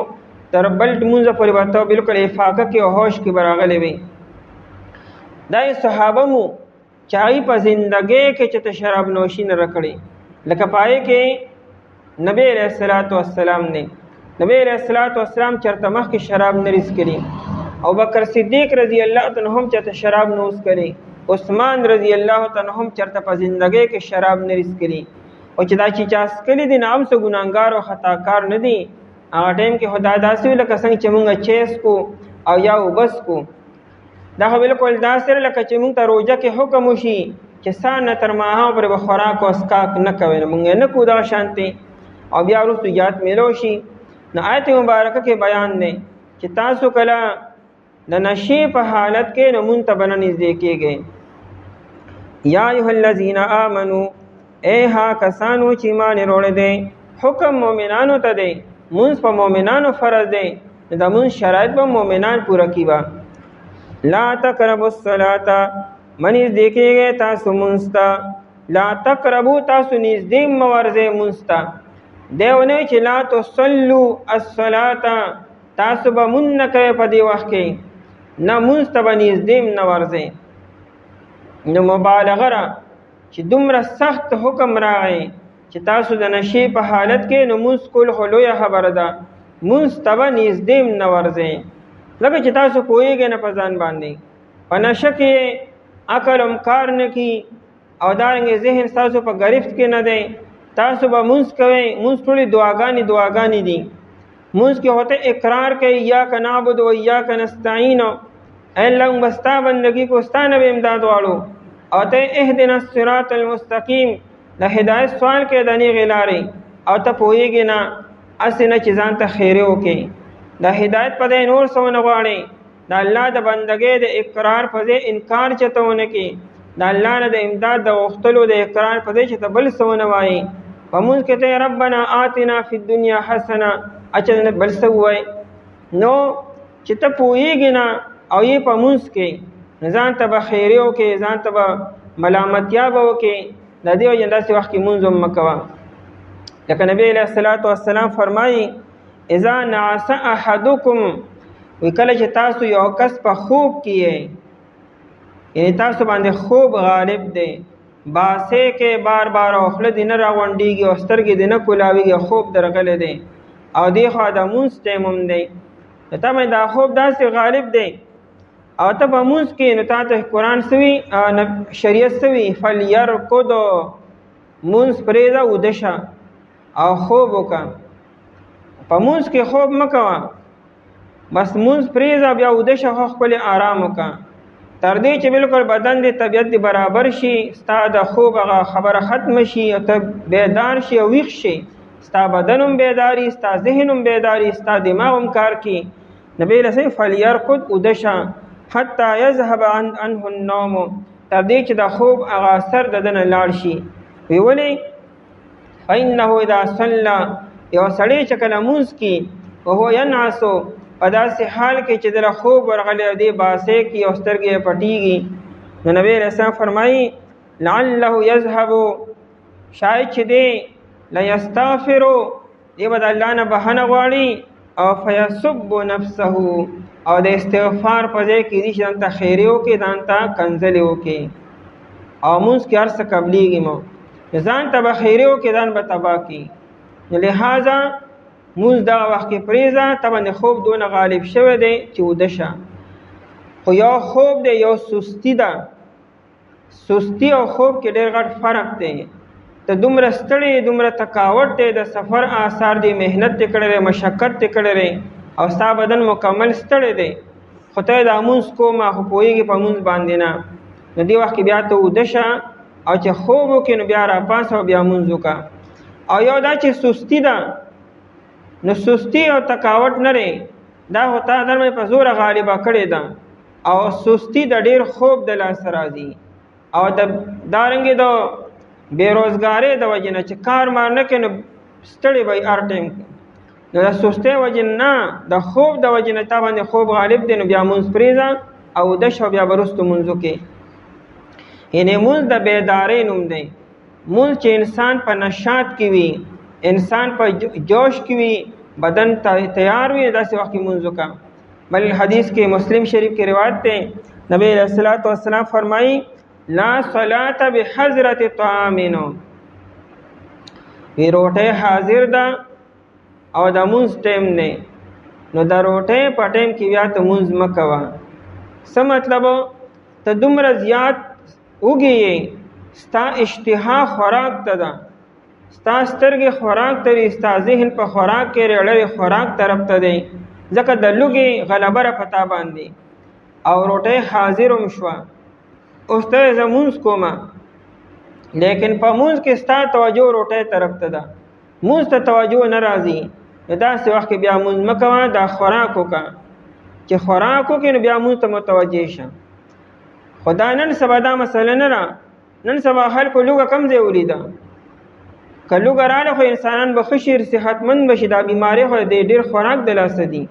تر بل لمونځه پورې به ته بلکل افاقه کې او هوش کې به راغلی وي. دا یې صحابه مو چې هغوی په زندګۍ کې چې ته شراب نوشي نه راکړې، لکه په هغې کې نبی علیه الصلاة والسلام دی. نبی علیه الصلاة والسلام چېرته مخکې شراب نه څښلي، ابوبکر صدیق رضی الله عنه هم چېرته شراب نه څښلي، عثمان رضی الله عنه هم چېرته په زندګۍ کې شراب نه څښلي. او چې دا چې چا څښلي دي نه هم څه ګناهګار او خطاکار نه دي. هغه ټایم کې خدا داسې وي لکه څنګه چې مونږ چیس کو او یا اوبس کو، دا خو بالکل داسې لکه چې مونږ ته روژه کې حکم وشي چې سهار نه تر ماښامه پورې به خوراک او څښاک نه کوئ، نو مونږ یې نه کوو دا شانتې، او بیا وروسته یاد میلو شي. نو آیت مبارکه کې بیان دی چې تاسو کله د نشې په حالت کې نو مونږ ته به نه نږدې کېږئ. یا ایها الذین آمنو اے ها کسانو چې ایمان وروړی دی حکم مؤمنانو ته دی مونږ په مؤمنانو فرض دی دا مونږ شرایط به مؤمنان پوره کیبا لا تقربوا الصلاة منیز دیکھیږي تاسو مونږ ته لا تقربوا تاسو نږدې مورځئ مونږ ته دیونه چې لا تصلوا الصلاة تاسو به مونږ نه کوئ په دې وخت کې نه مونږ ته به نږدې نه ورځئ نو مبالغه را چې دومره سخت حکم راغی چې تاسو د نشې په حالت کې نو مونځ کول خو لویه خبره ده مونځ ته به نږدې نه ورځئ لکه چې تاسو پوهېږئ نه په ځان باندې په نشه کې عقل هم کار نه کي او دارنګې ذهن ستاسو په گرفت کې نه دی تاسو به مونځ کوئ مونځ ټولې دعاګانې دي مونځ کې ہوتے اقرار کوي ایاک نعبد و ایاک نستعین اے اللہ موږ ستا بندګي کو ستا نه به امداد غواړو او ته اهدنا الصراط المستقیم د هدایت سوال کې د نیغې لارې او ته پوهېږې نه هسې نه چې ځان ته خیرې وکړې د هدایت په ځای نور څه ونه غواړې د الله د بندګۍ د اقرار په ځای انکار چېرته ونه کړې د الله نه د امداد د غوښتلو د اقرار په ځای چې ته بل څه ونه وایې په مونځ کې ته ربنا آتنا فی الدنیا حسنه اچل بل څه ووایې نو چې ته پوهېږې نه او یې په مونځ کې ځان ته به خیرې وکړې ځان ته به ملامتیا به وکړې د دې وجې داسې وخت کې مونځ هم مه کوه لکه نبی علیه الصلاة والسلام فرمایي اذا نعس احدکم وی کله چې تاسو یو کس په خوب کې یعنی تاسو باندې خوب غالب دی باسې کې بار بار او خوله دې نه راغونډېږي او سترګې دې نه کولاویږي خوب درغلی دی او دې خوا د مونځ ټایم هم دی نو ته دا خوب داسې غالب دی او ته په مونځ کې نو تا ته قرآن سوي شریعت سوي فلیرقد مونځ پرېږده وده شه او خوب وکړه په مونځ کې خوب مه کوه بس مونځ پرېږده بیا وده شه خو خپلې آرام وکړه تر دې چې بالکل بدن دې طبیعت دې برابر شي ستا د خوب هغه خبره ختمه شي او ته بیدار شي او ویښ شي ستا بدن هم بیداري ستا ذهن هم بیداري ستا دماغ هم کار کوي نبی رسول فلیرقد وده شه حتی یذهب عنه النوم تر دې چې د خوب هغه اثر د ده نه لاړ شي وی ولې فانه اذا صلى یو سړی چې کله مونځ کي وهو ینعسو په داسې حال کې چې دله خوب ورغلی او دې باسې کي او سترګې یې پټېږي نو نبی علیه السلام فرمایي لعله یذهب شاید چې دی لیستغفرو دی به د الله نه بهنه غواړي او فیسب نفسه او د استغفار په ځای کې دي چې ځان ته خیرې وکړي ځان ته کنځلې وکړي او مونځ کې هر څه قبلېږي مو ځان ته به خیرې وکړي ځان به تباه کړي نو لہذا مونځ دغه وخت کې پرېږده ته باندې خوب دونه غالب شوی دی چې وده شه خو یو خوب دی یو سستی ده سستی او خوب کې ډېر غټ فرق دی ته دومره ستړی دومره تکاوټ دی د سفر آثار دی محنت دې کړی دی مشقت دې کړی دی او ستا بدن مکمل ستړی دی خو ته دا مونځ کومه خو پوهېږي په مونځ باندې نه نو دې وخت کې بیا ته وده شه او چې خوب وکړې نو بیا راپاڅه او بیا مونځ وکړه او یو دا چې سستی ده نو سستی او تکاوټ نه دی دا خو تا درمه په زوره غالبه کړې ده او سستی د ډېر خوب د لاسه راځي او دارنګې د بېروزګارۍ د وجې نه چې کار مار نه کوي نو ستړی به هر ټایم نو د سستۍ وجې نه د خوب د وجې نه تا باندې خوب غالب دی نو بیا مونځ پرېږده او وده شه بیا به وروستو مونځ وکړې یعنې مونځ د بیدارۍ نوم دی مونځ چې انسان په نشاط کې وي انسان په جوش کې وي بدن تیار وي داسې وخت کې مونځ وکړه بل حدیث کې مسلم شریف کې روایت دی نبی علیہ الصلوۃ والسلام فرمایي لا صلاة بحضرت طعام وی روټۍ حاضر ده او د مونځ ټایم دی نو د روټۍ په ټایم کې بیا ته مونځ مه کوه څه مطلب ته دومره زیات وږی یې ستا اشتها خوراک ته ده ستا سترګې خوراک ته دي ستا ذهن په خوراک کې ریړی خوراک طرف ته دی ځکه د لوږې غلبه را په تا باندې او روټۍ حاضر هم شوه اوس ته زه مونځ کومه لیکن په مونځ کې ستا توجه روټۍ طرف ته ده مونځ ته توجه نه راځي نو داسې وخت کې بیا مونځ مه کوه دا خوراک وکړه چې خوراک وکړې نو بیا مونځ ته متوجه شه خو دا نن سبا دا مسله نه ده نن سبا خلکو لوږه کم ځای ولیده، که لوږه راله خو انسانان به ښه شي، صحتمند به شي. دا بیمارۍ خو د ډېر خوراک د لاسه دي،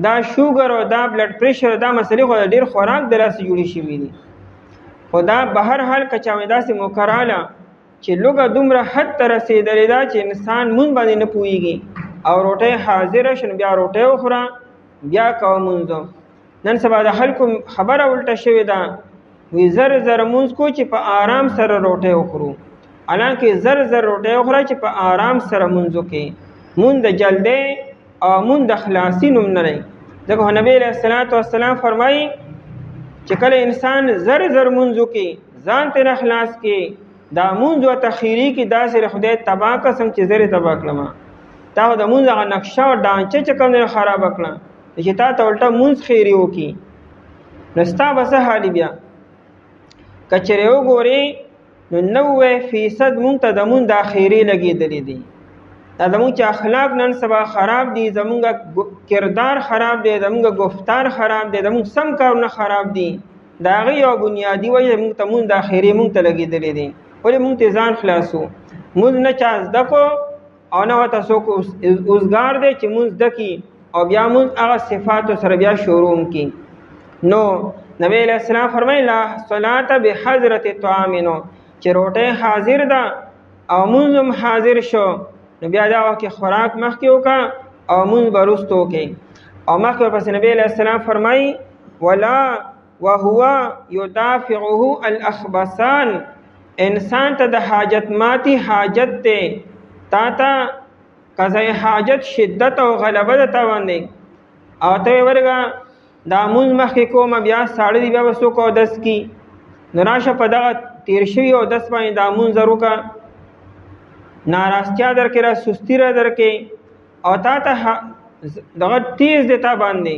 دا شوګر او دا بلډ پریشر او دا مسلې خو د ډېر خوراک د لاسه جوړې شوي دي. خو دا به هر حال که چا مې داسې موقع راله چې لوږه دومره حد ته رسېدلې ده چې انسان مونځ باندې نه پوهېږي او روټۍ حاضره شي، نو بیا روټۍ وخوره بیا کوه مونځ. نن سبا د خلکو خبره الټه شوې ده، وی زر زر مونځ کو چې په آرام سره روټۍ وخورو، حالانکې زر زر روټۍ وخوره چې په آرام سره مونځ وکړې. مونځ د جلدۍ او مونځ د خلاصي نوم نه دی، ځکه نبی علیه الصلاة والسلام فرمایي چې کله انسان زر زر مونځ وکړي ځان ترې خلاص کړي، دا مونځ ورته خیري کې داسې د خدای تباه قسم چې زر یې تباه کړمه. تا خو د مونځ هغه نقشه او ډانچه چې کوم دی خرابه کړه چې تا ته الټه مونځ خیري وکړي، نو ستا به څه حالي بیا؟ که چېرې وګورې نو 90% مونږ ته د مونځ دا خیري لګېدلې دي. دا زمونږ چې اخلاق نن سبا خراب دي، زمونږ کردار خراب دی، زمونږ گفتار خراب دی، زمونږ سم کارونه خراب دي، د هغې یو بنیادي وجه مونږ ته مونځ دا خیري مونږ ته لګېدلې دي. ولې مونږ ته ځان خلاصو؟ مونځ نه چا زده کو او نه ورته څوک اوزګار دی چې مونځ زده کړي او بیا مونځ هغه صفاتو سره بیا شروع کړي. نو نبی علیہ السلام فرمایي لا صلاة بحضرت طعامینو، چې روټۍ حاضر ده او مونځ هم حاضر شو، نو بیا دا وخت کې خوراک مخکې وکړه او مونځ به وروسته وکړي. او مخکې ورپسې نبی علیہ السلام فرمایي ولا وهو یدافعه الاخبثان، انسان ته د حاجت ماتی حاجت دی، تا ته قضای حاجت شدت او غلبه ده تا باندې، او ته یې ورګه دا مونځ مخکې کومه بیا ساړه دي بیا به څوک اودس کي، نو راشه په دغه تیر شوي اودس باندې دا مونځ وکړه، ناراستیا در کې را سستی را در کې او تا ته دغه تیز دی تا باندې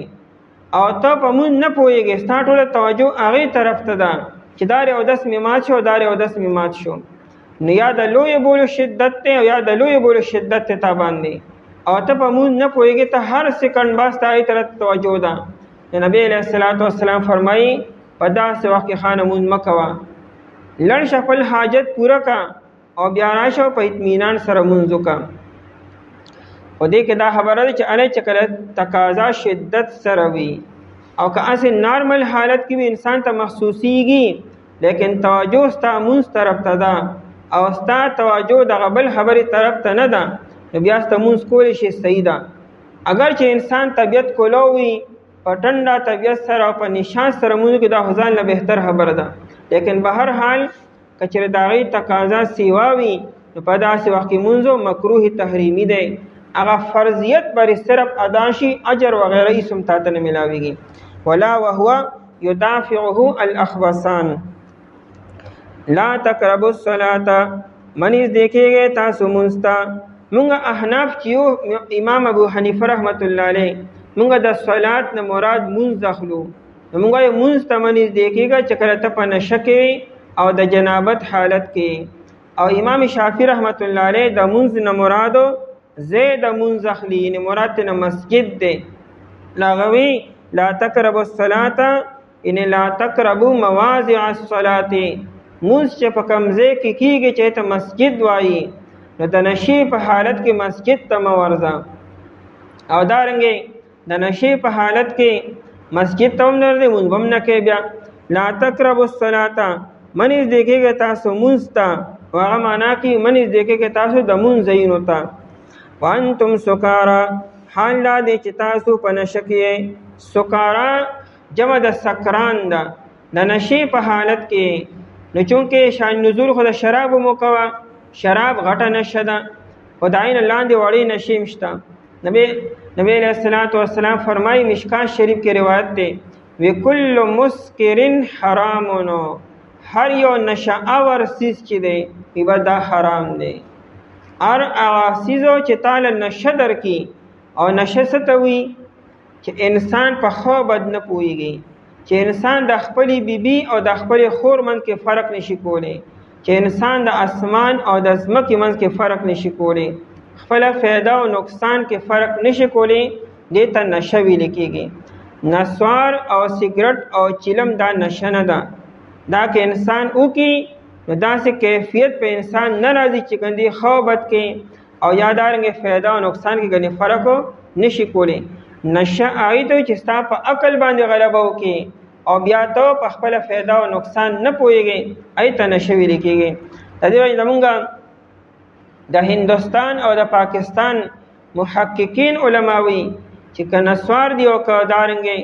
او ته په مونځ نه پوهېږې، ستا ټوله توجه هغې طرف ته ده چې دا اودس مې مات شو دا اودس مې مات شو، نو یا د لویو بولو شدت دی او یا د لویو بولو شدت دی تا باندې او ته په مونځ نه پوهېږې، ته هر سکنډ باز ته هغې طرف توجه ده. نبی علیہ الصلاة والسلام فرمایي په داسې وخت کې خانه مونځ مه کوه، لړ شه خپل حاجت پوره کا او بیا راشه په اطمینان سره مونځ وکړه. خو دې کې دا خبره ده چې الی چې کله تقاضا شدت سره وي او که هسې نارمل حالت کې وي انسان ته محسوسیږي، لیکن توجه ستا مونځ طرف ته ده او ستا توجه دغه بل خبرې طرف ته نه ده، نو بیا ستا مونځ کولی شي صحیح ده. اگر چې انسان طبیعت کولو وي په ټنډه طبیعت سره او په نشاط سره مونځ کې دا خو ځان له بهتر خبره ده، لیکن به هر حال که چېرې د هغې تقاضا سیوا وي نو په داسې وخت کې مونځ مکروه تحریمي دی، هغه فرضیت بر صرف ادا شي، اجر وغیره هیڅ هم تا ته نه میلاویږي. ولا وهو یدافعه الاخبثان لا تقربوا الصلاة، من نږدې کېږئ تاسو مونځ ته. مونږ احناف چې یو امام ابو حنیفه رحمت الله علیه مونږ د صلات نه مراد مونځ اخلو، نو مونږ یې مونځ ته مه نږدې کېږه چې کله ته په نشه کې او د جنابت حالت کې. او امام شافعي رحمت الله علیه د مونځ نه مرادو زید مونځ اخلي، یعنې مراد ترې مسجد دی. لاغوي لا تقربوا الصلاة، یعنې لا تقربوا مواضع الصلاة، مونځ چې په کوم ځای کې کېږي چې ته مسجد وایي، نو د نشې په حالت کې مسجد ته مه ورځه. او دارنګې د نشې په حالت کې مسجد ته هم نه ورځې، مونځ به هم نه کوې. بیا لا تقربوا الصلاة، مه نږدې کېږئ تاسو مونځ ته، هغه معنا کې مه نږدې کېږئ تاسو د مونځ ځایونو ته. وانتم سکارا، حال دا دی چې تاسو په نشه کې. سکارا جمع د سکران ده، د نشې په حالت کې. نو چونکې شان نزول خو د شرابو موقع، شراب غټه نشه ده، خو د عین لاندې وړې نشې هم شته. نبی علیہ الصلاة والسلام فرمایي مشکات شریف کې روایت دی وی کل مسکر حرامونو، هر یو نشه آور سیز چې دی وی دا حرام دی. هر هغه سیزو چې تاله نشه درکي، او نشه څه ته وي چې انسان په ښه بد نه پوهېږي، چې انسان د خپلې بیبي او د خپلې خور منځ کې فرق نشي کولی، چې انسان د اسمان او د ځمکې منځ کې فرق نشي کولی، خپله فایده او نقصان کې فرق نشي کولی، دې ته نشه ویل کېږي. نسوار او سګرټ او چلم دا نشه نه ده، دا که انسان وکړي نو داسې کیفیت په انسان نه راځي چې ګندې ښه بد کې او یا دارنګې فایده او نقصان کې ګنې فرق نشي کولی. نشه هغې ته چې ستا په عقل باندې غلبه وکړي او بیا ته په خپله فایده او نقصان نه پوهېږې، هغې ته نشه ویلې کېږي. د دې وجې زمونږ د هندوستان او د پاکستان محققین علما وي چې که نسوار دي او که دارنګې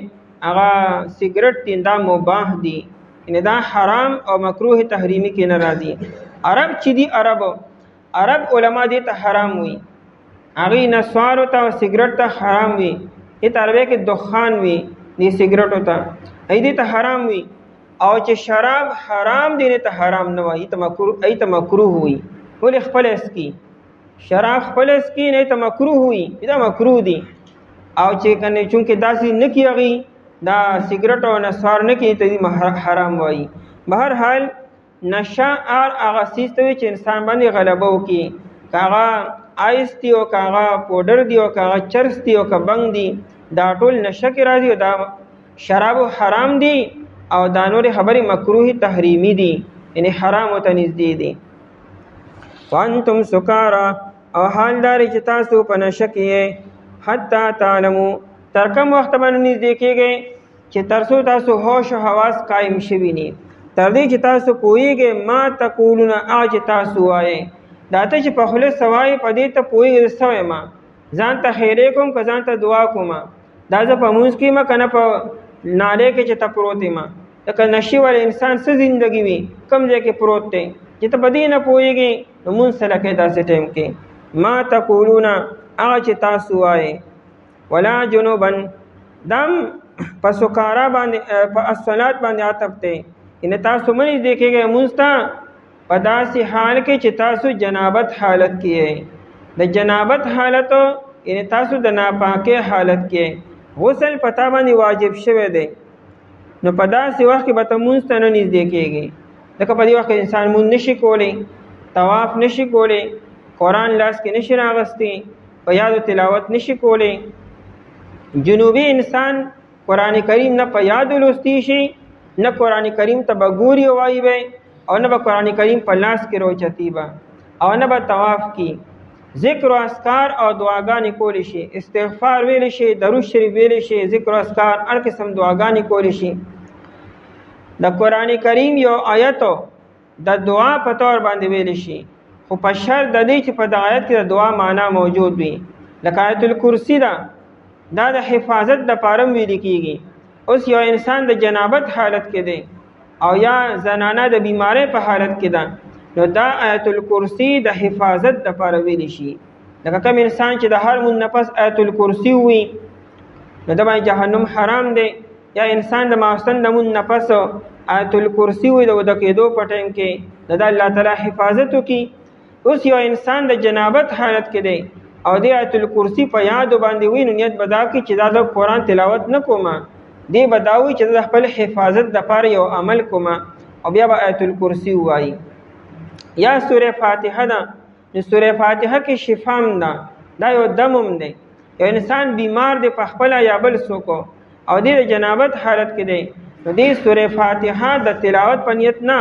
هغه سګرټ دي دا مباح دي، یعنې دا حرام او مکروه تحریمي کې نه راځي. عرب چې دي عرب علما دې ته حرام وي، هغې نسوارو ته او سګرټ ته حرام وي. دې ته عربۍ کې دخان وي دې سګرټو ته، هغې دې ته حرام وي. او چې شراب حرام دی دې ته حرام نه وایي، هغې ته مکروه وي. ولې خپل اسکي شراب خپل اسکي نه ته مکروه وي، دا مکروه دي. او چې کنه چونکې داسې نه کي هغې دا سګرټ او نسوار نه کي ته دې حرام وایي. بهر حال نشه هغه څیز ته وي چې انسان باندې غلبه وکړي، که هغه آیس دي او که هغه پوډر دي او که هغه چرس دي او که بنګ دي، دا ټول نشه کې راځي او دا شرابو حرام دي او دا نورې خبرې مکروه تحریمي دي، یعنې حرامو ته نږدې دي. وانتم سکارا او حال داري چې تاسو په نشه کې یې، حتی تعلمو تر کوم وخت باندې نږدې کېږئ چې تر څو تاسو هوش او حواس قایم شوي ني، تر دې چې تاسو پوهېږئ ما تقولون هغه چې تاسو وایئ. دا ته چې په خوله څه وایې په دې ته پوهېږئ څه وایم، ځان ته خیرې کوم که ځان ته دعا کوم، دا زه په مونځ کې یم که نه په نالې کې چې ته پروت یم. لکه نشي والا انسان څه زندګي وي کوم ځای کې پروت دی چې ته په دې نه پوهېږې نو مونځ سره کوې داسې ټایم کې. ما تقولون هغه چې تاسو وایې. ولا جنوبا دم په سکارا باندې په الصلات باندې عطف دی، یعنې تاسو مه نږدې کېږئ مونځ ته په داسې حال کې چې تاسو جنابت حالت کې یې. د جنابت حالت یعنې تاسو د ناپاکۍ حالت کې غسل په تا باندې واجب شوی دی، نو په داسې وخت کې به ته مونځ ته نه نږدې کېږي. ځکه په دې وخت کې انسان مونځ نشي کولی، طواف نشي کولی، قرآن لاس کې نشي راغستی، په یاد و تلاوت نشي کولی. جنوبي انسان قرآن کریم نه په یاد لوستی شي، نه قرآن کریم ته به ګوري او وایي به، او نه به قرآن کریم په لاس کې روچتي به، او نه به طواف کی. ذکر و اذکار او دعاګانې کولی شي، استغفار ویلی شي، درود شریف ویلی شي، ذکر و اذکار هر قسم دعاګانې کولی شي. د قرآن کریم یو آیتو د دعا په طور باندې ویلی شي، خو په شرط د دې چې په د آیت کې د دعا معنا موجود وي. لکه آیت الکرسی ده، دا د حفاظت د پاره ویل کېږي. اوس یو انسان د جنابت حالت کې دی او یا زنانه د بیماری په حالت کې ده، نو دا آیت الکرسی د حفاظت د پاره ویل شي. لکه کوم انسان چې د هر مون نفس آیت الکرسی وي نو د باندې جهنم حرام دی، یا انسان د ماستن د مون نفس آیت الکرسی وي د کېدو په ټایم کې د الله تعالی حفاظت وکړي. اوس یو انسان د جنابت حالت کې دی او د آیت الکرسی په یاد باندې وي، نو نیت بدا کې چې دا د قرآن تلاوت نه کومه، دی بداوي چې د خپل حفاظت د پاره یو عمل کومه، او بیا به آیت الکرسی وایي. یا سوره فاتحه ده، نو سوره فاتحه کې شفام ده، دا یو دمم دی. یو انسان بیمار دی په خپله یا بل څوک او دی د جنابت حالت کې دی، نو دی سوره فاتحه د تلاوت په نیت نه،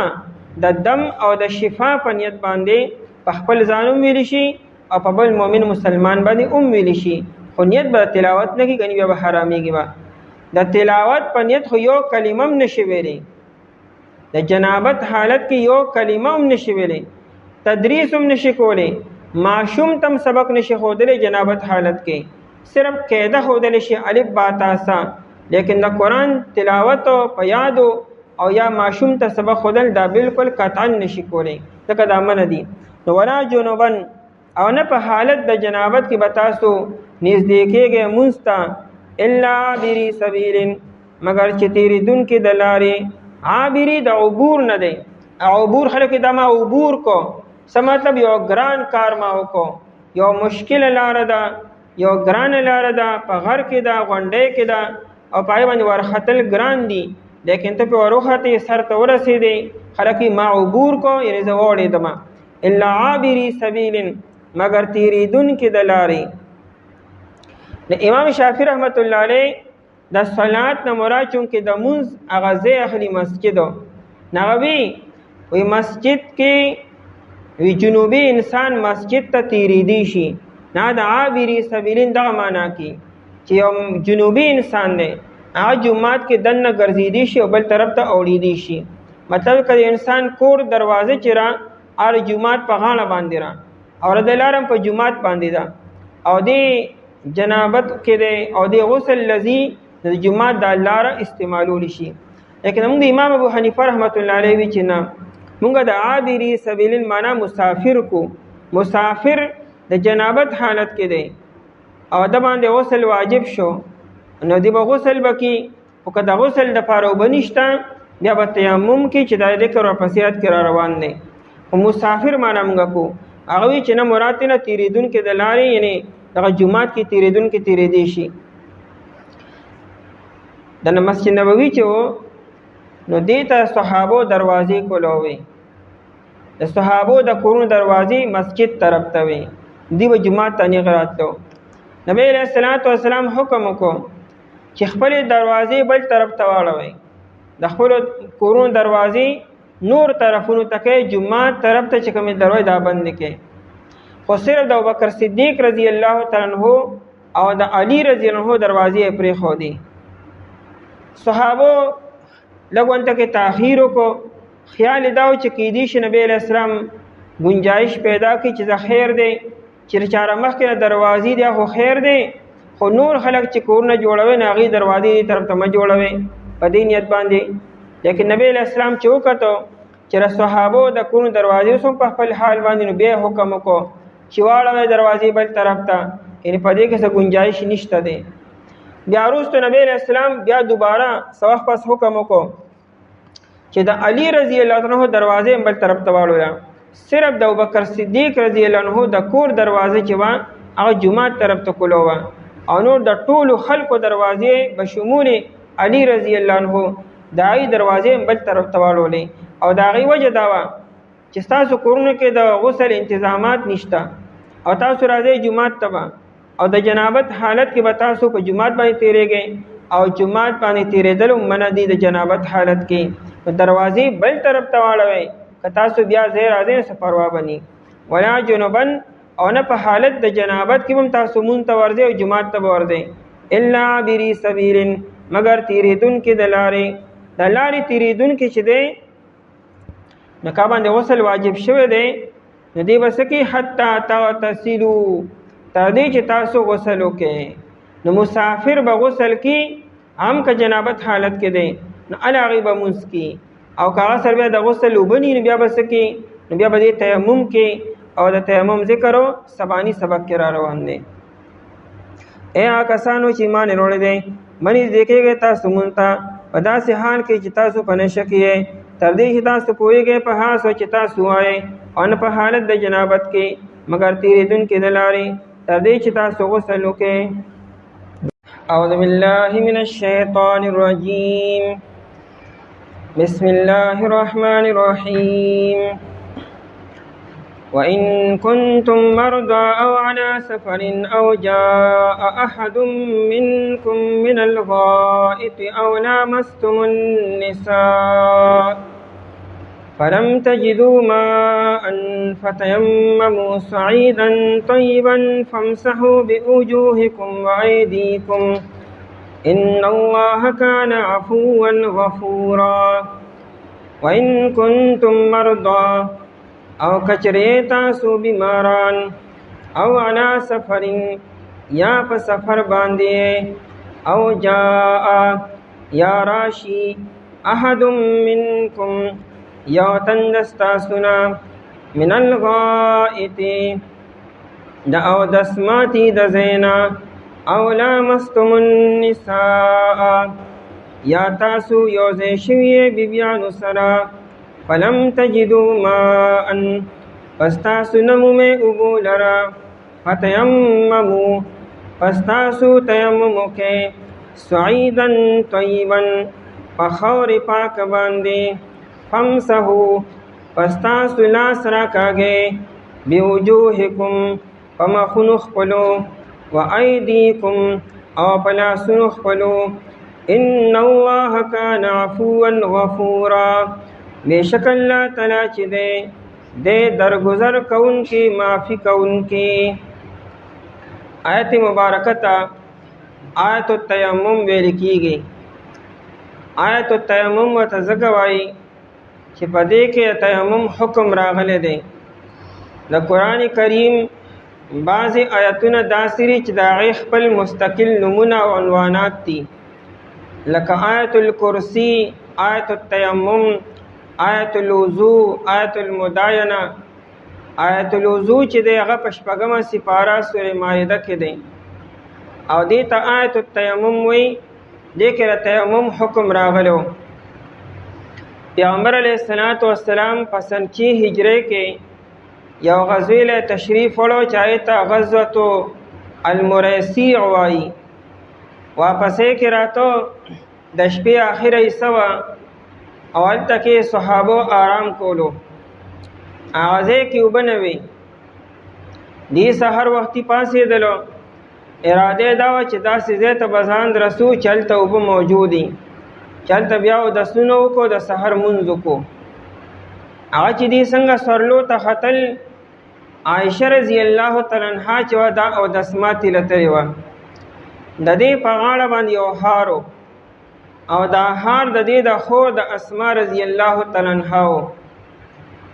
د دم او د شفا په نیت باندې په خپل ځانم ویلی شي او په بل مؤمن مسلمان باندې ویلی شي، خو نیت به تلاوت نه کړي، ګنې بیا به حرامېږي. به د تلاوت په نیت خو یو کلمه هم نشي ویلی، د جنابت حالت کې یو کلمه هم نشي ویلی، تدریس هم نشي کولی، معشوم تم سبق نشي ښودلی جنابت حالت کې، صرف قاعده ښودلی شي الف با تا سا، لیکن د قرآن تلاوت په یادو او یا معشوم ته سبق ښودل دا بالکل قطعا نشي کولی، ځکه دا منع دي. نو ولا جنوبن او نه په حالت د جنابت کې به تاسو نږدې کېږئ مونځ ته، الا عابري سبیل مگر چې تېرېدونکي د لارې. عابري د عبور نه دی، عبور خلک دا ما عبور کو، څه مطلب یو ګران کار ما وکړو، یو مشکل لاره ده، یو ګران لاره ده، په غر کې ده، غونډۍ کې ده او پای باندې ورختل ګران دي، لیکن ته په وروختې سر ته ورسېدې، خلک ما عبور کو، یعنې زه واړېدم. الا عابري سبیل مگر تېرېدونکي د لارې. د امام شافعي رحمت الله علیه د صلات نه مراد چونکې د مونځ هغه ځای اخلي مسجد، نغوي وی مسجد کې وی جنوبي انسان مسجد ته تیریدی شي، نه د عابری سبیلین دغه معنا کې چې یو جنوبي انسان دی هغه جومات کې دننه ګرځېدی شي او بل طرف ته اوړېدی شي. مطلب که انسان کور دروازه چې را ار جومات په غاړه باندې را او د لارم په جومات باندې ده او دی جنابت کې دی او دی غسل لذي د جومات د لاره استعمالول شي. لیکن موږ د امام ابو حنیفه رحمت الله علیه وی چې نه، موږ د عابری سبیل معنا مسافر کو، مسافر د جنابت حالت کې دی او د باندې غسل واجب شو نو دی به غسل بکی او که د غسل د پاره وبنشته بیا به تیمم کې چې د ذکر او پسیات کې را روان دی. او مسافر معنا موږ کو هغه وی چې نه مراد نه تیریدونکو د لارې یعنی دغه جومات کې تیریدونکو تیریدي شي. د مسجد نبوي چې نو دیتا صحابو دروازې کولوي، د صحابو د کورونو دروازې مسجد طرف ته وي، دی به جومات ته نه راتلو. نبی علیہ الصلوۃ والسلام حکم وکړو چې خپل دروازې بل طرف ته واړوي، د خپل کورونو دروازې نور طرفونو ته کې، جومات طرف ته چې کومې دروازې دا بند کې. خو صرف د ابوبکر صدیق رضی الله تعالی عنہ او د علی رضی الله عنہ دروازې پرې خو دي. صحابو لګونته کې تاخير وکړو، خیال داو چې کې دي چې نبی علیہ السلام گنجائش پیدا کی چې خیر دی چې چاره مخکې دروازې دی خو خیر دی، خو نور خلک چې کورونه جوړوي نه غي دروازې طرف ته ما جوړوي په دې نیت باندې. لیکن نبی علیہ السلام چې وکړو چې صحابو د کورونو دروازې سم په خپل حال باندې نو به حکم وکړو چې واړوي دروازې بل طرف ته، یعنی په دې کې څه گنجائش نشته دی. بیا وروسته نبی علیہ السلام بیا دوباره سوخ پس حکم وکړو چې د علی رضی الله عنه دروازې بل طرف ته واړوي. صرف د ابوبکر صدیق رضی الله عنه د کور دروازه چې وا هغه جومات طرف ته کولو او نور د ټولو خلکو دروازې بشمول علی رضی الله عنه دای دروازې بل طرف ته واړولې. او دا غي وجه دا وا چې تاسو کورونه کې د غسل انتظامات نشته او تاسو راځي جومات ته او د جنابت حالت کې به تاسو په جومات باندې تیریږئ او جومات باندې تیریدل منع دي د جنابت حالت کې. دروازې بل طرف ته واړوي که تاسو بیا زه راځئ څه پروا بني ولا جنوبن او نه په حالت د جنابت کې هم تاسو مونږ ته ورځئ او جومات ته ورځئ الا بری سبیل مگر تیریدونکو د لارې تیریدونکو چې دی نو کا باندې غسل واجب شوی دی نو دی بس کې حتی تغتسلوا تر دې چې تاسو غسل وکئ. نو مسافر به غسل کې هم که جنابت حالت کې دی نو علاغی به مونځ کې او کاغه سر بیا د غسل وبني نو بیا بس کې نو بیا به دې تیمم کې او د تیمم ذکر او سبانی سبق کې را روان دي. اے کسانو چې ایمان وروړي دي منی دیکھېږي تاسو مونږ ته په داسې حال کې چې تاسو په نشه کې تر دې چې تاسو پوهېږئ په هغه څه چې تاسو وایئ او نه په حالت د جنابت کې مگر تیریدونکي د لارې تر دې چې تاسو غسل وکئ. اعوذ بالله من الشیطان الرجیم بسم الله الرحمن الرحيم وإن كنتم مرضى أو على سفر أو جاء أحد منكم من الغائط أو لامستم النساء فلم تجدوا ماء فتيمموا صعيدا طيبا فامسحوا بوجوهكم وأيديكم إن الله كان عفوا غفورا. وإن كنتم مرضى او کچری تاسو بیماران او علا سفر یا په سفر باندې او جاء یا راشی احد منکم یا تندستاسنا من الغائط دا او دسماتی د زینا او لامستم النساء یا تاسو یوزے شوی بیبیانو سرا فلم تجدوا ماء فاستاسو نمو میں ابو لرا فتیممو فاستاسو تیممو کے سعیدا طیبا فخور پاک باندے فمسہو فاستاسو لاس راکاگے بوجوہکم فمخنخ پلو وَأَيْدِيكُمْ او پلاسنخ پلو ان اللہ کان عفوا غفورا بیشک اللہ تعالی چې دے درگزر کون کی معافی کون کی. آیت مبارکہ تا آیت التیمم ویل کیږي. آیت التیمم ورته ځکه وایي چې په دې کې تیمم حکم راغلی دی. د قرآن کریم بعضې آیتونه داسې دي چې د هغې خپل مستقل نومونه او عنوانات دي، لکه آیت الکرسی، آیت التیمم، آیت الوضوء، آیت المداینه. آیت الوضوء چې دی هغه په 6مه سپاره سورې مائده کې دی، او دې ته آیت التیمم وایي. دې کې د تیمم حکم راغلی و. پیغمبر علیه السلام په سن 6 هجري کې یو غزوې له تشریف وړو چې هغې ته غزوة المریسیع وایي. واپسې کې راته د شپې آخره حصه وه او هلته کې صحابو آرام کولو. هغه ځای کې اوبه نه وې. دې سحر وختي پاڅېدلو. اراده دا وه چې داسې ځای ته به ځان رسو چې هلته اوبه موجود دي، چې هلته بیا اودسونه وکړو، د سحر مونځ وکړو. هغه چې دې څنګه سورلو ته ختل، عایشه رضی الله تعالی عنها چې وه دا اودس ماتې لتلې وه. د دې په غاړه باندې یو هار و، او دا هار د دې د خور د اسما رضی الله تعالی عنها و.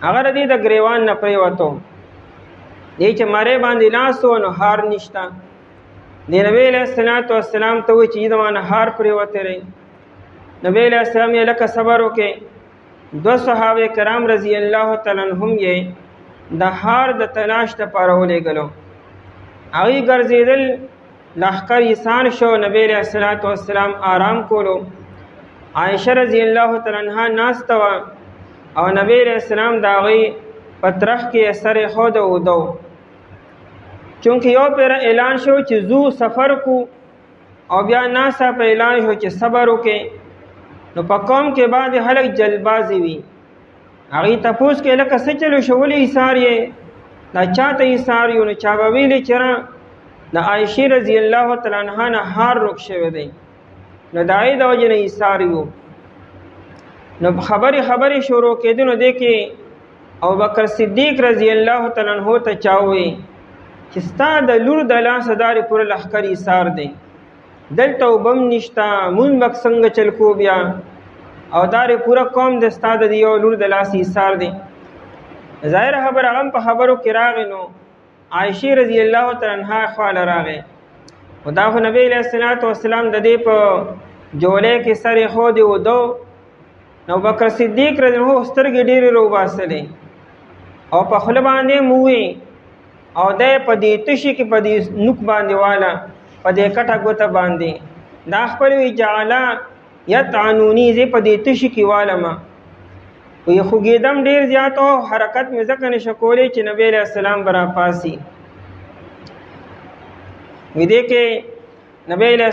هغه د دې د ګریوان نه پرېوتو. دې چې مرۍ باندې لاس و نو هار نشته. د نبی علیه السلام ته وایي چې زما نه هار پرېوتی دی. نبی علیه السلام یې لکه صبر وکړي. 2 صحابه کرام رضی الله تعالی عنهم یې د هار د تلاش دپاره ولېږلو. هغوی ګرځېدل، لښکر ایسان شو، نبی علیه السلام آرام کولو. عایشه رضی الله تعالی عنها ناسته وه او نبی علیه السلام د هغوی په ترخ کې سر ایښود او اوده و. چونکه یو پیره اعلان شو چې زو سفر کو، او بیا ناڅاپه اعلان شو چې صبر وکړي. نو په قوم کې بعضې خلک جلبازي وي. هغوی تپوس کې لکه څه چلو شو، ولې ایثار یې؟ دا چا ته ایثار یو؟ نو چا به ویلې چې د عایشې رضی الله تعالی عنها نه هار روک شوی دی، نو د هغې د وجې نه ایثار یو. نو خبرې شروع کېدې. نو دې کې ابوبکر صدیق رضی الله تعالی عنه ته چا وویل چې ستا د لور د لاسه دارې پوره لښکر ایثار دی، دلته اوبه هم نشته، مونځ به څنګه چل کو بیا، او دارې پوره قوم د ستا د یو لور د لاس ایثار دی. ظاهره خبره هغه هم په خبرو کې راغی. نو عایشې رضی الله تعالی عنها خواله راغی. خو دا خو نبی علیه السلام د دې په جولۍ کې سر ایښودی اوده. نو ابوبکر صدیق رضی الله عنه سترګې ډېرې راوباسلې او په خوله باندې یې مووې، او دی په دې تشي کې په دې نوک باندې واله، په دې کټه ګوته باندې دا خپل وی جعله یطعنوني، زه په دې تشي کې والمه. وی خوږېدم ډېر زیات او حرکت مې ځکه نشه کولی چې نبی علیه السلام به راپاسي. وی دې کې نبی علیه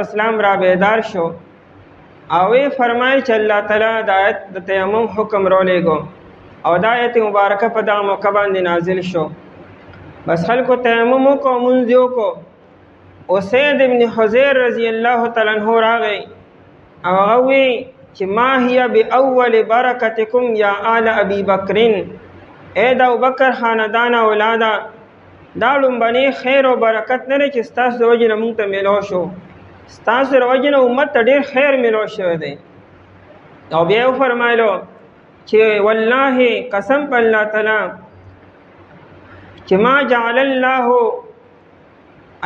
السلام را بیدار شو او وی فرمایل چې الله تعالی د آیت د تیمم حکم راولېږو، او دا آیت مبارکه په دغه موقع باندې نازل شو. بس خلکو تیمم وکړو، مونځ یې وکړو. اسید ابن حضیر رضی الله تعالی عنه راغی او هغه وی چې ما هي باول برکتکم یا آل ابي بکرین، اے د ابوبکر خاندان اولاده، دا لومبنی خیر او برکت نه دی چې ستاسو د وجې نه مونږ ته میلو شو، ستاسو د وجې نه امت ته ډېر خیر میلو شوی دی. او بیا یې وفرمایلو چې والله قسم په الله تعالی چې ما جعل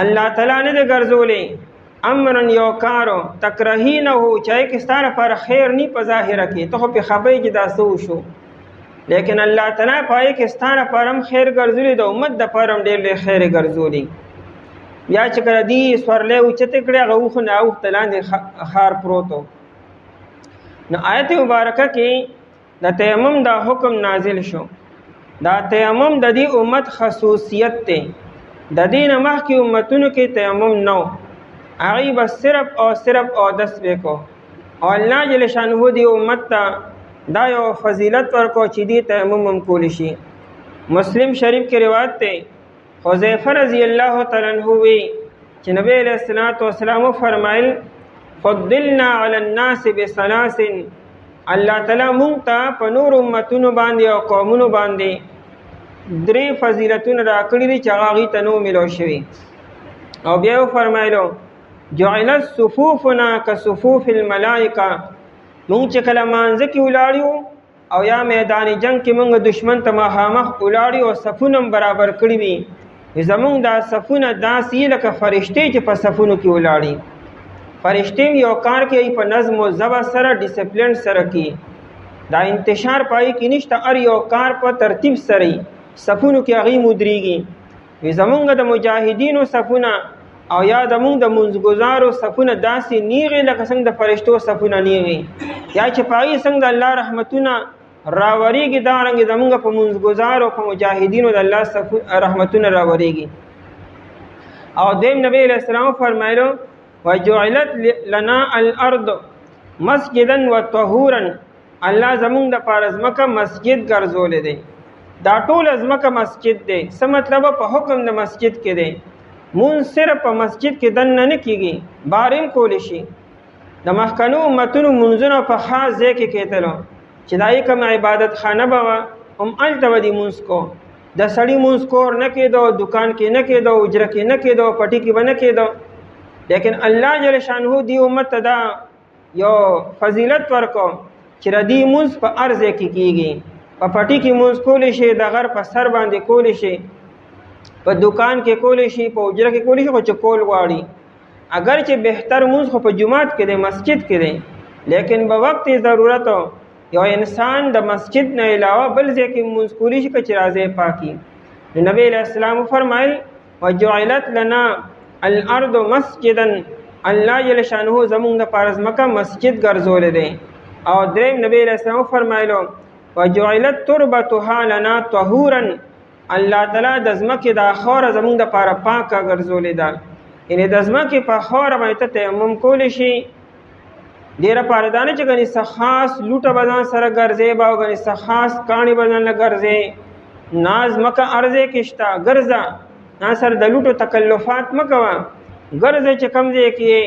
الله تعالی نه دی ګرځولی امرن یو کارو تکرهینه چې کې ستا لپاره خیر نی په ظاهره کې، ته خو پې خبرې چې دا څه وشو، لیکن الله تعالی په هغې کې ستا لپاره هم خیر ګرځولی، د امت دپاره هم ډېر لوی خیر ګرځولی. بیا چې کله دې سورلی اوچتې کړې هغه اوښ نه اوښ ته لاندې خار پروت و. نو آیت مبارکه کې د تیمم دا حکم نازل شو. دا تیمم د دې امت خصوصیت دی. د دې نه مخکې امتونو کې تیمم نه و، هغوی به صرف اودس به کو، او الله جل شانه دې امت ته دا یو فضیلت ورکو چې دې تیمم هم کولی شي. مسلم شریف کې روایت دی، حذیفه رضی الله تعالی عنه وی چې نبی علیه السلام فرمایل فضلنا علی الناس بثلاث الله تعالی مونږ ته په نور امتونو باندې او قومونو باندې 3 فضیلتونه راکړي دي چې هغه ته نو ملو شوي. او بیا فرمایلو جعلت صفوفنا كصفوف الملائکه، مونږ چې کله مانځه کې ولاړیو او یا میدان جنگ کې مونږ دشمن ته مخامخ ولاړیو او صفونه برابر کړي وي، زمونږ دا صفونه داسې لکه فرشتې چې په صفونو کې ولاړي. فرشتې یو کار کوي په نظم او ضبط سره ډیسپلین سره کوي، دا انتشار پای کې نشته، هر یو کار په ترتیب سره صفونو کې هغې مدریږي. زمونږ د مجاهدینو صفونه او یا زمونږ د منځګزارو صفونه داسې نیغې لکه څنګه د فرشتو صفونه نیغې، یا چې په هغې څنګه د الله رحمتونه راوریږي دارنګې زمونږ په منځګزارو په مجاهدینو د الله رحمتونه راوریږي. او دویم نبی علیہ السلام فرمایلو وجعلت لنا الارض مسجدا وطهورا، الله زمونږ د پاره ځمکه مسجد ګرځولې دی. دا ټول ځمکه مسجد دی. څه مطلب په حکم د مسجد کې دی، مونږ صرف په مسجد کې دننه نه کېږي، باریم کولی شي. د مخکنو امتونو مونځونه په خاص ځای کې کېدلو چې دا یې کومه عبادت خانه به وه، هم هلته به دې مونځ کو. د سړي مونځ کور نه کېدو، دکان کې نه کېدو، اجره کې نه کېدو، پټي کې به نه کېدو. لیکن الله جل شانه دی امت ته دا یو فضیلت ورکو چې ردی مونځ په هر ځای کې کېږي. په پټي کې مونځ کولی شي، د غر په سر باندې کولی شي، په دکان کې کولی شي، په اجره کې کولی شي، خو چې کول غواړي. اگر چې بهتر مونځ خو په جماعت کې دی، مسجد کې دی، لیکن به وقت ضرورت یو انسان د مسجد نه علاوه بل ځای کې مونځ کولی شي که چې راځي پاکي. نو نبی علیہ السلام فرمایل وجعلت لنا الارض مسجدا، الله جل شانه زمونږ د پاره ځمکه مسجد ګرځولې دی. او دریم نبی علیہ السلام فرمایلو وجعلت تربتها لنا طهورا، الله تعالی د ځمکې دا خاوره زمونږ د پاره پاکه ګرځولې ده. یعنې د ځمکې په خاوره باندې ته تیمم کولی شي. ډېره پاره دا نه چې ګنې څه خاص لوټه به ځان سره ګرځې به او ګنې څه خاص کاڼي به ځان له ګرځې. نه ځمکه هر ځای کې شته، ګرځه، نه سره د لوټو تکلفات مه کوه. ګرځه چې کوم ځای کې یې،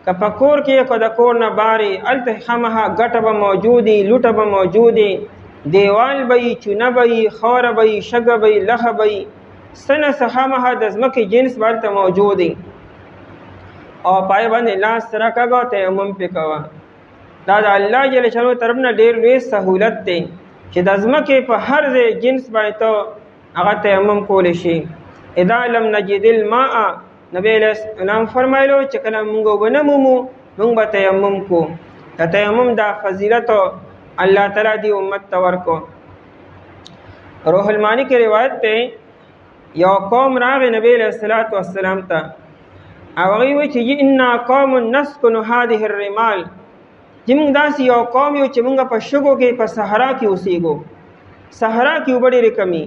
که په کور کې یې که د کور نه بارې، هلته خامخا ګټه به موجود وي، لوټه به موجود وي، دیوال به وي، چونه به وي، خاوره به وي، شګه به وي، لخه به وي، څه نه څه خامخا د ځمکې جنس به هلته موجود وي. او پای باندې لاس راکاږه او تیمم پې کوه. دا د الله جل شانو طرف نه ډېر لوی سهولت دی چې د ځمکې په هر ځای جنس باندې ته هغه تیمم کولی شي. اذا لم نجد الماء، نبی علیہ السلام فرمایلو چې کله مونږ اوبه نه مومو مونږ به تیمم کو. د تیمم دا فضیلت الله تعالی دی امت ته ورکو. روح المانی کې روایت دی یو قوم راغی نبی علیہ السلام ته، او هغوی وایي چې انا قوم نسکن هذه الرمال، چې موږ داسې یو قوم یو چې موږ په شګو کې په صحرا کې اوسېږو. صحرا کې اوبه ډېرې کمې،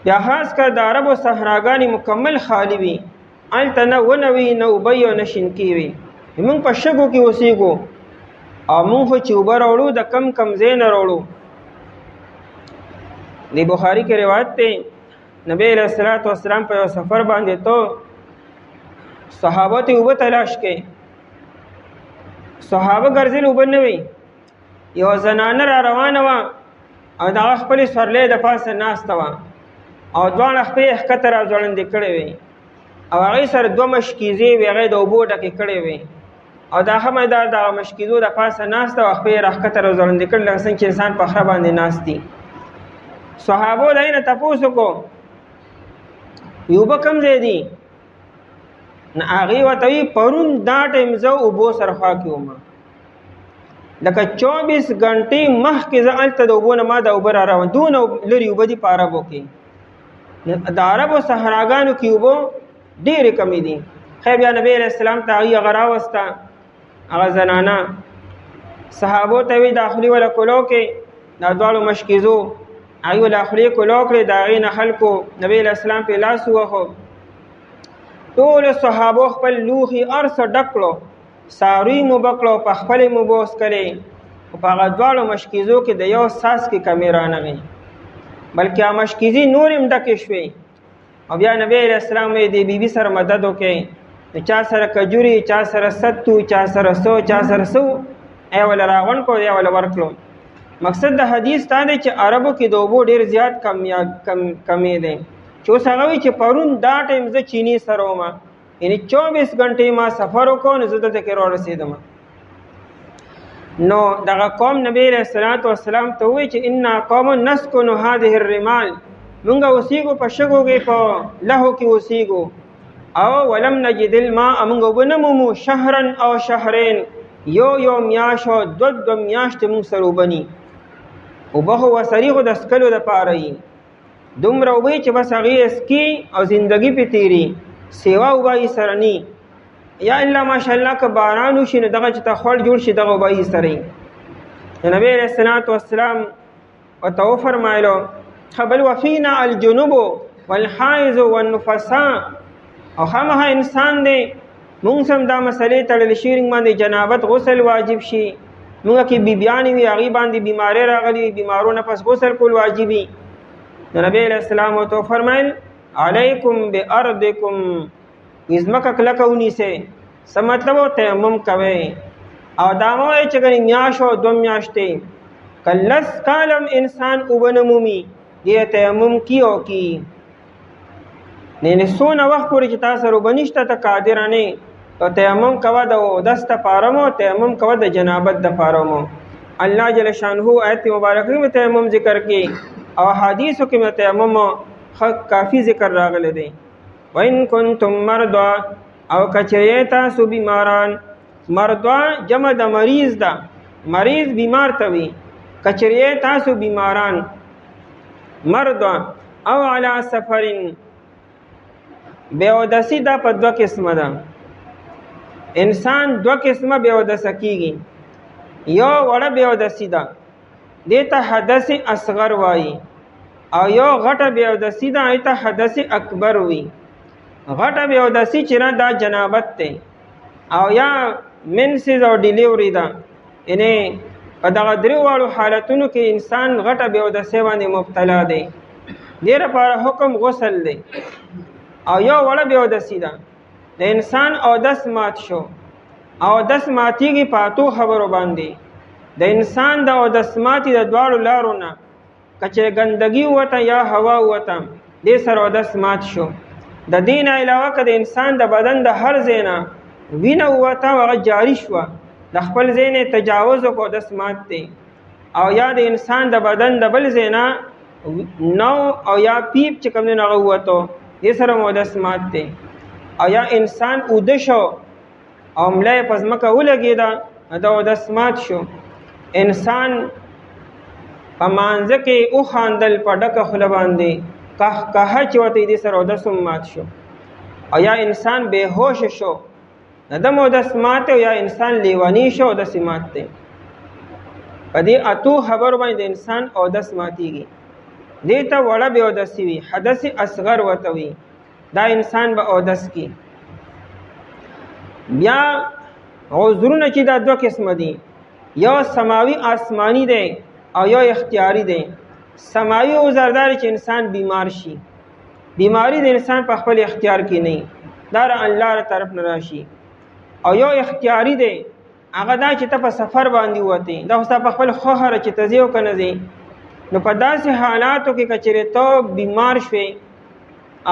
بیا خاص کر د عربو صحراګانې مکمل خالی وي، هلته نه ونه وي، نه اوبه او نه شینکې وي. موږ په شګو کې اوسېږو او موږ خو چې اوبه راوړو د کم ځای نه راوړو. د بخاري کې روایت دی نبی علیہ السلام په یو سفر باندې تو صحابه ته اوبه تلاش کړي. صحابه ګرځېدل اوبه نه وي. یو زنانه را روانه وه او د هغه خپلې سورلۍ د پاسه ناسته وه او دواړه خپې یې ښکته را ځوړندې کړې وې او هغې سره 2 مشکیزې وې، هغې د اوبو ډکې کړې وې او دا خمدار د هغه مشکیزو د پاسه ناسته وه، خپې یې را ښکته را ځوړندې کړې لکه څنګه چې انسان په خره باندې ناست دي. صحابو د هغې نه تپوس وکړو اوبه کوم ځای دي؟ نه هغې ورته وایي پرون دا ټایم زه اوبو سره خوا کې وم، لکه 24 غنټې مخکې زه هلته د اوبو نه ما د اوبه را روان، دونه لرې اوبه دي په عربو کې. د عربو صحراګانو کې اوبه ډېرې کمې دي. خیر بیا نبی علیہ السلام ته هغې هغه راوسته، هغه زنانه صحابو ته وایي دا خولې وله کلو کې، دا دواړو مشکیزو هغې وله خولې کلو کړې، د هغې نه خلکو نبی علیہ السلام پې لاس ووهو. ټولو صحابو خپل لوښي هر څه ډک کړو، څاروي مو اوبه کړو، په خپلې مو اوبه وڅکلې، خو په هغه دواړو مشکیزو کې د یو څاڅکې کمې رانغې، بلکې هغه مشکیزې نورې هم ډکې شوې. او بیا نبی علیہ السلام یې د بیبي سره مدد وکړي، چا سره کجوري، چا سره ستو، چا سره سو، چا سره سو، ای ولا راغون کو یا ولا ورکلو. مقصد د حدیث دا دی چې عربو کې د اوبو ډېر زیات کمی دی، چې اوس هغه وایي چې پرون دا ټایم زه چیني سره وم، یعنی 24 غنټې ما سفر وکړو نو زه دلته کې رارسېدم. نو دغه قوم نبی علیه الصلاة والسلام ته ووایي چې انا قوم نسکن هذه الرمال، مونږ اوسېږو په شګو کې، په لهو کې اوسېږو. او ولم نجد الماء، مونږ اوبه نه مومو شهرا او شهرین، یو میاشت او دو میاشتې مونږ سره اوبه ني. اوبه خو وسري خو د څکلو دپاره یي، دومره اوبه چې بس هغې اسکي او زندګي پې تېري، سیوا اوبه یې سره ني. یا الا ماشاءالله که باران وشي نو دغه چې ته خوړ جوړ شي دغه اوبه یې سره یي. نو نبی علیه الصلاة والسلام ورته وفرمایلو بل وفینا الجنوب والحائض والنفساء، او خامخا انسان دی مونږ سم دا مسلې تړلی شي باندې جنابت غسل واجب شي، مونږ کې بیبیانې وي هغې باندې بیمارۍ راغلي وي، بیمارو نه پس غسل کول واجب وي. نو نبی علیه السلام ورته وفرمیل علیکم بارضکم، ځمکه کلکه ونیسئ، څه مطلب و تیمم کوئ، او دا مه وایئ چې ګنې میاشت او 2 میاشتې که 10 کالم انسان اوبه نه مومي دې تیمم کی او کی. نه څونه وخت پورې چې تا سره اوبه نشته ته قادره نه او تیمم کوه د اودس دپاره مو، تیمم کوه د جنابت دپاره مو. الله جل شانه آیت مبارکه کې تیمم ذکر کی او حدیثو کې تیمم کافی ذکر راغلی دی. وَإِن كُنتُم مَرْضَىٰ، او کچری تاسو بیماران، مرضا جمع د مریض ده، مریض بیمار ته وي، کچری تاسو بیماران، مرضا او علی سفرین. بیودسی دا په 2 قسمه ده، انسان 2 قسمه بیودسه کیږي. یو وړه بیودسی ده، دې ته حدث اصغر وایي، او یو غټه بیودسی ده هغې ته حدث اکبر وي. غټه بیودسی چې نه دا جنابت دی، او یا منسز او ډیلیوري ده، یعنې په دغه 3 واړو حالتونو کې انسان غټه بیودسۍ باندې مبتلا دی، دې لپاره حکم غسل دی. او یو وړه بیودسی ده، د انسان اودس مات شو، اودس ماتیږي په 8 خبرو باندې. د انسان د اودس ماتي د 2 لارو نه، که چېرې ګندګي ووته یا هوا ووته دې سره اودس مات شو. د دې نه علاوه که د انسان د بدن د هر ځای نه وینه ووته هغه جاري شوه، د خپل ځای نه تجاوز وکړو اودس مات دی. او یا د انسان د بدن د بل ځای نه نو او یا پیپ چې کوم دی نو هغه ووتو دې سره اودس مات دی. او یا انسان اوده شو او ملا یې په ځمکه ولګېده د اودس مات شو. انسان په مانځه کې وخاندل په ډکه خوله باندې قهقهه چې ورته دې سره اودس هم مات شو. او یا انسان بېهوشه شو د ده اودس مات دی، او یا انسان لیونی شو اودس یې مات دی. په دې 8 خبرو باندې د انسان اودس ماتیږي. دې ته وړه بېاودسي وي، حدث اصغر ورته وي، دا انسان به اودس کی. بیا عذرونه چې دا 2 قسمه دي، یو سماوي آسمانی دی او یو اختیاري دی. سماوي عذر دا چې انسان بیمار شي، بیماری د انسان په خپل اختیار کې نه، دا د الله تر طرف نه راشي. او یو اختیاري دی، هغه دا چې ته په سفر باندې ووتې، دا خو ستا په خپل خوښه چې ته ځې او که نه ځې. نو په داسې حالاتو کې که چېرې ته بیمار شوې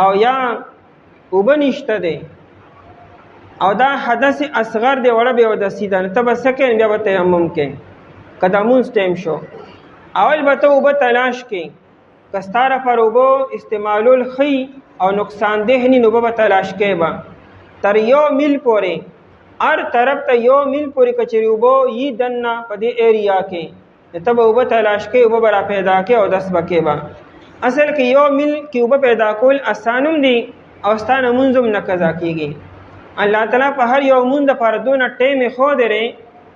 او یا اوبه نشته دی او دا حدث اصغر دی، وړه بېاودسي ده، نو ته به څه کوې؟ بیا به تیمم کوې. که د مونځ ټایم شو اول به ته اوبه تلاش کوې، که ستا لپاره اوبه استعمالول ښه او نقصان ده نه نو اوبه به تلاش کوې به تر 1 میل پورې، هر طرف ته 1 میل پورې که چېرې اوبه یي دننه په دې ایریا کې نو ته به اوبه تلاش کوې، اوبه به را پیدا کوې او اودس به کوې به. اصل کې 1 میل کې اوبه پیدا کول اسان هم دي او ستا نه مونځ هم نه قضا کېږي. الله تعالی په هر یو مونځ دپاره دونه ټایم ښودی دی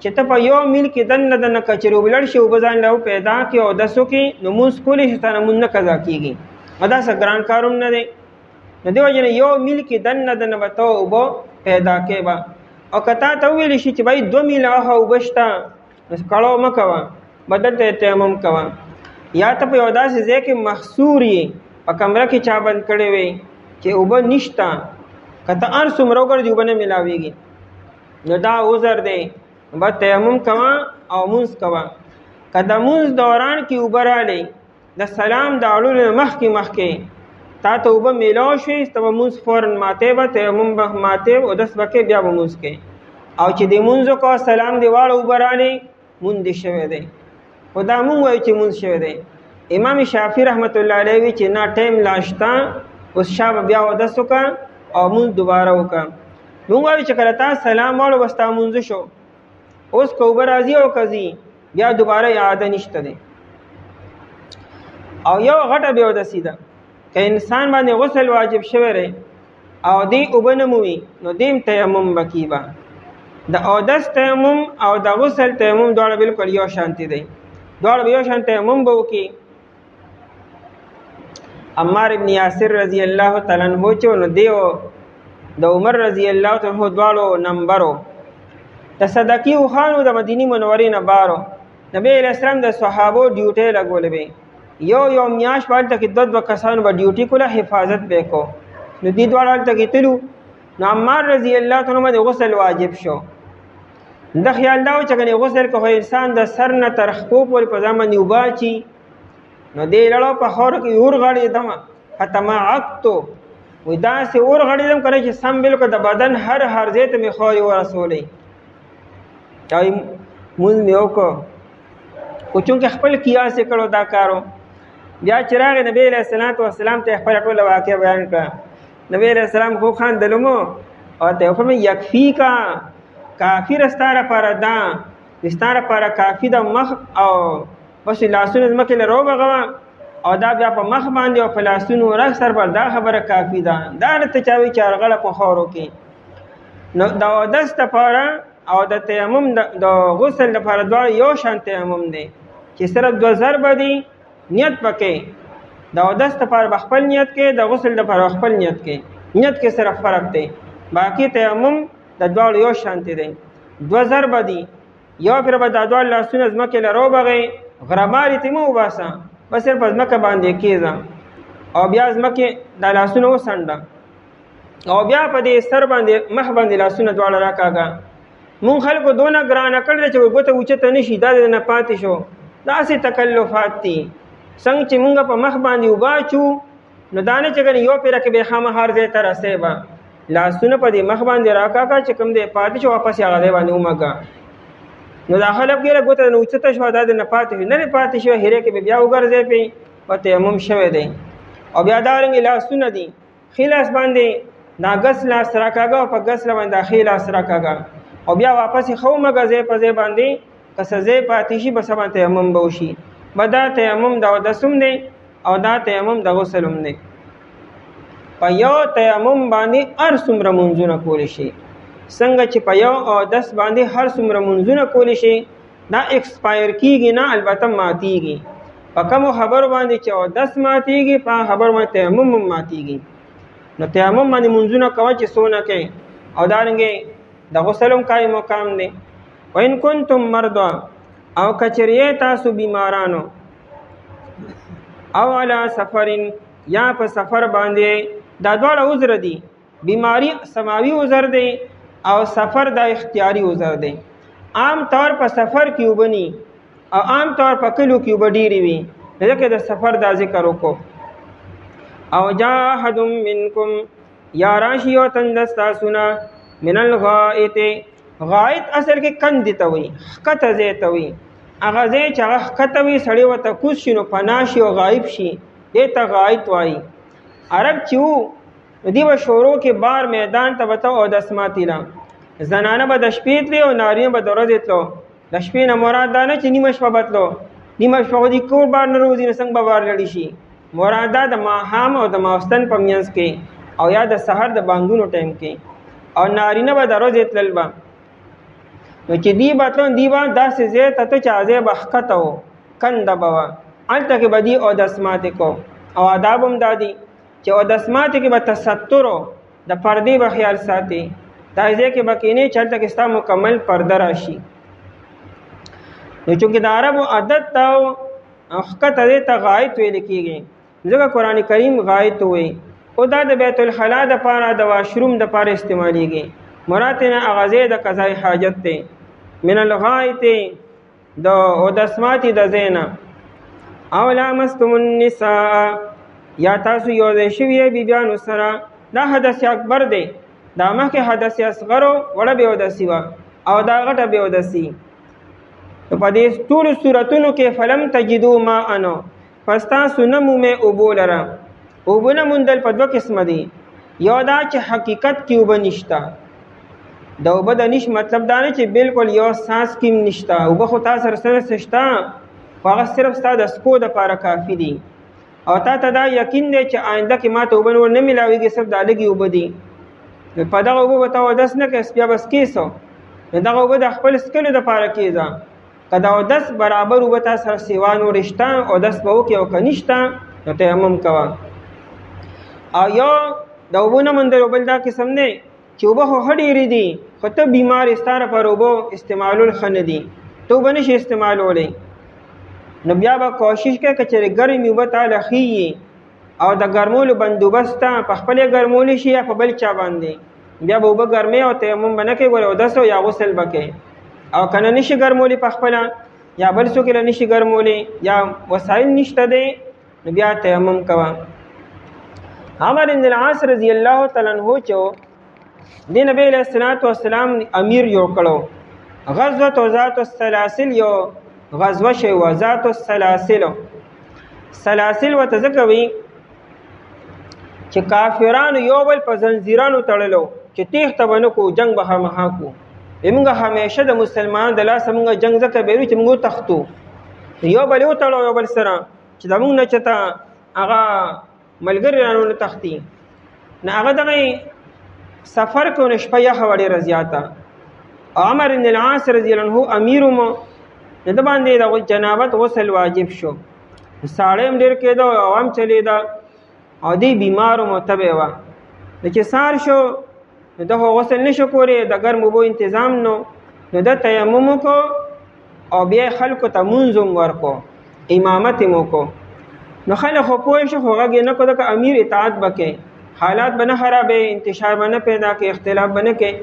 چې ته په 1 میل کې دننه که چېرې اوبه لړ شي اوبه ځان له پیدا کړي او اودس وکړي نو مونځ کولی شي، ستا نه مونځ نه قضا کېږي. او دا څه ګران کار هم نه دی. نو دې وجې نه 1 میل کې دننه به ته اوبه پیدا کوې به. او که تا ته وویلی شي چې بھائی 2 میله وخه اوبه شته نو کړاو مه کوه، بدل ته تیمم کوه. یا ته په یو داسې ځای کې محصور یې، په کمره کې چا بند کړی وی چې اوبه نشته، که ته هر څومره وګرځې اوبه نه میلاویږي، نو دا عذر دی. به تیمم کوه او مونځ کوه. که د مونځ دوران کې اوبه راغلی د سلام د اړولو مخکې تا ته اوبه میلاو شوې ته به مونځ فورا ماتې به تیمم به ماتې اودس به کوې بیا به مونځ کوې. او چې د مونځ کوه سلام دې واړه اوبه راغلی مونځ دې شوی دی. خو دا مونږ وایو چې مونځ شوی دی. امام شافعي رحمت الله علیه وی چې نه ټایم لا شته اوس شا به بیا اودس وکړه او مونځ دوباره وکړه. مونږ وایو چې کله تا سلام واړو بس تا مونځ شو اوس که اوبه راځي او که ځي بیا دوباره اعاده نشته دی. او یو غټه بې اودسي ده که انسان باندې غسل واجب شوی دی او دی اوبه نه مومي نو دیم تیمم به کیږي. د اودس تیمم او د غسل تیمم دواړه بالکل یو شانتي دی. دواړه به یو شان تیمم به وکړي. عمار ابن یاسر رضی الله تعالی عنہ چې نو دیو د عمر رضی الله تعالی عنہ دواړو نمبرو د صدقې وخانو د مدینه منورې نه بارو نبی علیہ السلام د صحابو ډیوټي لګولې به یو میاش باندې کې دو کسانو به ډیوټي کوله حفاظت به کو. نو دې دواړه ته کې تلو نو عمار رضی الله تعالی عنہ د غسل واجب شو. د خیال دا چې کنه غسل کوه انسان د سر نه تر خپو پورې په ځمانه وباچی نو دې لړو په خور کې اور غړې دمه فتمعقتو وې دا سه اور غړې دم کنه چې سم بالکل د بدن هر ځای ته می خوري ورسولې چای مونږ میو کو چونکه خپل قیاس کړو دا کارو. بیا چراغ نبی علیہ السلام ته خپل ټول واقع بیان کړ. نبی علیہ السلام خو خان دلمو او ته فرمای یکفی کا کافر استاره پر دا استاره پر کافی د مخ او بس لاسونه زمکه له روغه غوا او دا بیا په مخ باندې او په لاسونو رخ سر پر دا خبره کافی ده. دا نه ته چاوي چارغله په خورو کې نو دا اودس لپاره او د تیمم د غسل لپاره دواړه یو شان تیمم دی چې صرف دو ضربه دي نیت پکې. د اودس لپاره بخپل نیت کې د غسل لپاره خپل نیت کې نیت کې صرف فرق دی. باقی تیمم د دواړو یو شان دی. دو ضربه دي یو پر به د دواړو لاسونه زمکه لرو بغي غرماري تیمو وباسه بس صرف زمکه باندې کېزه او بیا زمکه د لاسونه وسنډه او بیا په دې سر باندې مخ باندې لاسونه دواړه راکاږه. مون خلکو دونه ګرانه کړل چې ګوته اوچته نشي دا نه پاتې شو. داسې تکلفات دي څنګه چې مونږ په مخ باندې وباچو نو دانه چې کنه یو پیره کې به خامخار ځای ته رسېبه لاسونه په دې مخ باندې راکاکا چې کوم دې پاتې شو واپس هغه ځای باندې ومګه. نو دا خلک ګیره ګوته نه اوچته شو دا نه پاتې نه پاتې شو هره کې بیا وګرځي په تیمم شوه دی. او بیا دارنګ لاسونه دي خلاص باندې دا غس لاس راکاګه او په غس باندې خلاص راکاګه او بیا واپس خو مګه په ځای باندې کسزه پاتې شي بس باندې تیمم بوشي. بدا تیمم دا دسم دی او دا تیمم د غسلم دی. په یو تیمم باندې هر څومره منځونه کول شي څنګه چې په یو او دس باندې هر څومره منځونه کول شي دا ایکسپایر کیږي نه البته ماتیږي. په کوم خبر باندې چې او دس ماتیږي په خبر باندې تیمم ماتیږي. نو تیمم باندې منځونه کوي چې سونه کوي او دارنګه د غسلم قائم مقام دی. وان کنتم مرضى او کچریه تاسو بیمارانو او علی سفرین یا په سفر باندې دا دواړه عذر دي. بیماری سماوي عذر دی او سفر د اختیاري عذر دی. عام طور په سفر کې وبني او عام طور په کلو کې وبډيري وي ځکه د سفر دا ذکر وکړو. او جاهد منکم یا راشی او تندستا سنا من الغائط. غائط اصل کې کند ته وي خکته ځای ته وي هغه ځای چې هغه خکته وي سړی ورته کوز شي نو پناه شي او غایب شي دې ته غائط وایي. عرب چې وو دې به شورو کې بار میدان ته وته او د اسماتیلا زنانه به د شپې تلې او نارینه به د ورځې تلو. د شپې نه مراد دا نه چې نیمه شپه به تلو نیمه شپه خو دې کور بار نه روځي نو څنګه به بار لړی شي. مراد دا د ماښام او د ماوستن په منځ کې او یا د سحر د بانګونو ټایم کې او نارینه به د ورځې تلل به نو چې دی باتلون دی با داسې ځای ته ته چې ځای به ښکته و کنده به وه هلته کې به دی اودسماتې کو. او آداب هم دا دي چې اودسماتې کې به تستر د پردې به خیال ساتي. دا ځای کې به کینې چې هلته کې ستا مکمل پرده راشي. نو چونکې د عربو عادت ته ښکته دی ته غایط ویل کېږي ځکه قرآن کریم غایط وایي. او دا د بیت الخلا دپاره د واشروم دپاره استعمالیږي. مراد نه هغه ځای د قضای حاجت دی من الغائط د اودسماتي د زینا او لامستم النساء یا تاسو یو ځای شوي بیبیانو سره دا حدث اکبر دی دا مخکې حدث اصغر وړه بې اودسي وه او دا غټه بې اودسي په دې ټولو صورتونو کې فلم تجدو ماء پس تاسو نه مومئ اوبو لره اوبه نه موندل په دوه قسمه دي یو دا چې حقیقت کې اوبه نشته د اوبه د نش مطلب دا نه چې بالکل یو سانس کې نشته اوبه خو تا سره شته خو هغه صرف ستا د سکو دپاره کافي دي او تا ته دا یقین دی چې آینده کې ما ته اوبه نور نه میلاویږي صرف دا لږې اوبه دي په دغه اوبه به ته اودس نه کوې بیا بس کیسو نو دغه اوبه د خپل څکلو دپاره کیږه که د اودس برابر اوبه تا سره سیوا نورې شته اودس به وکړې او که نشته نو تیمم کوه او یو د اوبو نه موندل بل دا قسم دی چې اوبه خو ښه ډېرې دي خو ته بیمار یې ستا لپاره اوبه استعمالول ښه نه دي ته اوبه نشي استعمالولی نو بیا به کوشش کوې که چېرې ګرمې اوبه تاله ښیي او د ګرمولو بندوبست ته په خپل یې ګرمولی شي یا په بل چا باندې بیا به اوبه ګرمې او تیمم به نه کوې ګورې اودس یا غسل به کوې او که نه نشي ګرمولی په خپله یا بل څوک یې نشي ګرمولی یا وسایل نشته دی نو بیا تیمم کوه عمر بن العاص رضی الله تعالی عنہ چې د نبی علیہ الصلوۃ والسلام امیر یو کړو غزوه ذات السلاسل یو غزوه شی و ذات السلاسل سلاسل وته ځکوي چې کافرانو یو بل په زنجیرانو تړلو چې تیښته به نه کو جنگ به خامخا کو موږ همیشه د مسلمانانو د لاسه موږ جنگ ځکه بیرو چې موږ تښتو یو بل وتړو یو بل سره چې زموږ نه چېته هغه ملګري رانو نه تښتي نه هغه دغه سفر کې نو شپه یخه وه ډېره زیاته عمر بن العاص رضی الله عنه امیر وم نو د باندې د جنابت غسل واجب شو ساړی هم ډېر کېده او هوا هم چلېده او دی بیمار و متبع وه نو چې سهار شو نو ده خو غسل نشو کولی د ګرم اوبو انتظام نو ده تیمم وکړو او بیا خلکو ته مونځ هم ورکړو امامت یې هم وکړو نو خلک خو پوه شو خو غږ یې نه کړو ځکه امیر اطاعت به کوي حالات به نه خرابوي انتشار به نه پیدا کوي اختلاف به نه کوي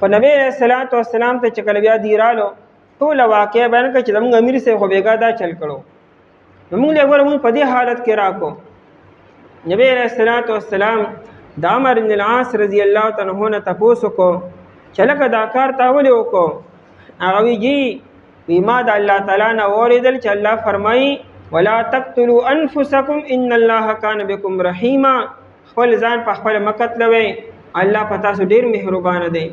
خو نبی علیه الصلاۃ والسلام ته چې کله بیا دی رالو ټوله واقعه بیان کړه چې زموږ امیر صاحب خو بېګا دا چل کړو نو موږ له ګوره موږ په دې حالت کې راکو نبی علیه الصلاۃ والسلام د عمر بن العاص رضی الله تعالی عنہ نه تپوس وکړو چې لکه دا کار تا ولې وکړو هغه وی جی وی ما د الله تعالی نه واورېدل چې الله فرمایي ولا تقتلوا انفسکم ان الله کان بكم رحیما خپل ځان په خپل مقتلوي الله په تاسو ډېر مهربانه دی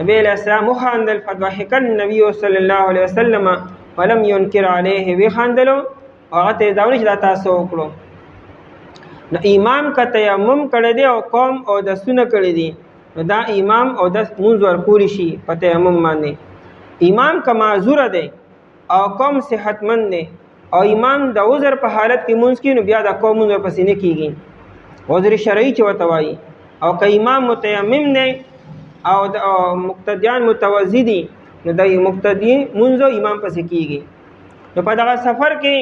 نبی علیہ السلام وخاندل فضحك النبي صلی الله علیه وسلم ولم ينكر عليه وی خاندلو هغه ته دا ونه چې دا تاسو وکړو نو امام که تیمم کړی دی او قوم او دسونه کړی دي نو دا امام او دس مونځ ورکولی شي په تیمم باندې امام که معذوره دی او قوم صحتمند دی او امام د عذر په حالت کې مونځ کوي نو بیا د قوم مونځ ورپسې نه کېږي عذر شرعي چې ورته وایي او که امام متیمم دی او مقتدیان متوضي دي نو د مقتدي مونځ امام پسې کېږي نو په دغه سفر کې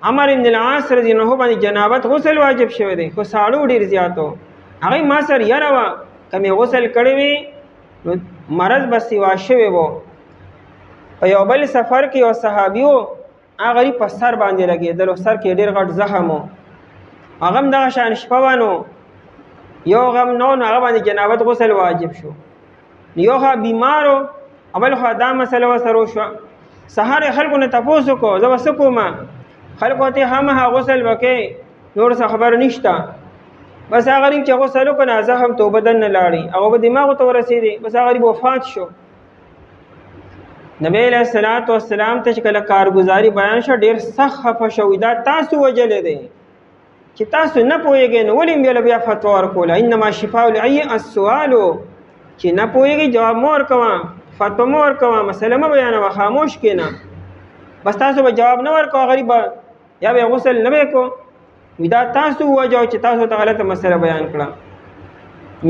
عمر بن العاص رضی الله عنه باندې جنابت غسل واجب شوی دی خو ساړو ډېر زیات و هغې ما سره یره وه که مې غسل کړی وي نو مرض به سوا شوی و په یو بل سفر کې یو صحابي و هغه غریب په سر باندې لګېدل سر کې ډېر غټ زخم و هغه هم دغه شان شپه وه نو یو غم نو نو هغه باندې جنابت غسل واجب شو یو خوا بیمار و اول خوا دا مسله ورسره وشوه سهار یې خلکو نه تپوس وکړو زه به څه کوم خلکو ته همه غسل وکړي نور څه خبر نشته بس هغه غریب چې غسل وکړ نه زخم ته اوبه دننه لاړې هغه به دماغو ته ورسېدې بس هغه غریب وفات شو نبی علیه الصلاۃ والسلام ته چې کله کارګزاري بیان شوه ډېر سخت خفه شوي دا تاسو وجلی دی چې تاسو نه پوهېږئ نو ولې بیا بیا فتوا ورکوله انما شفاء العی السؤال چې نه پوهېږئ جواب مه ورکوه فتوا مه ورکوه مسله مه بیانوه خاموش کښېنه بس تاسو به جواب نه ورکوه غریب یا به غسل نه به کو وي دا تاسو ووجو چې تاسو ته غلطه مسله بیان کړه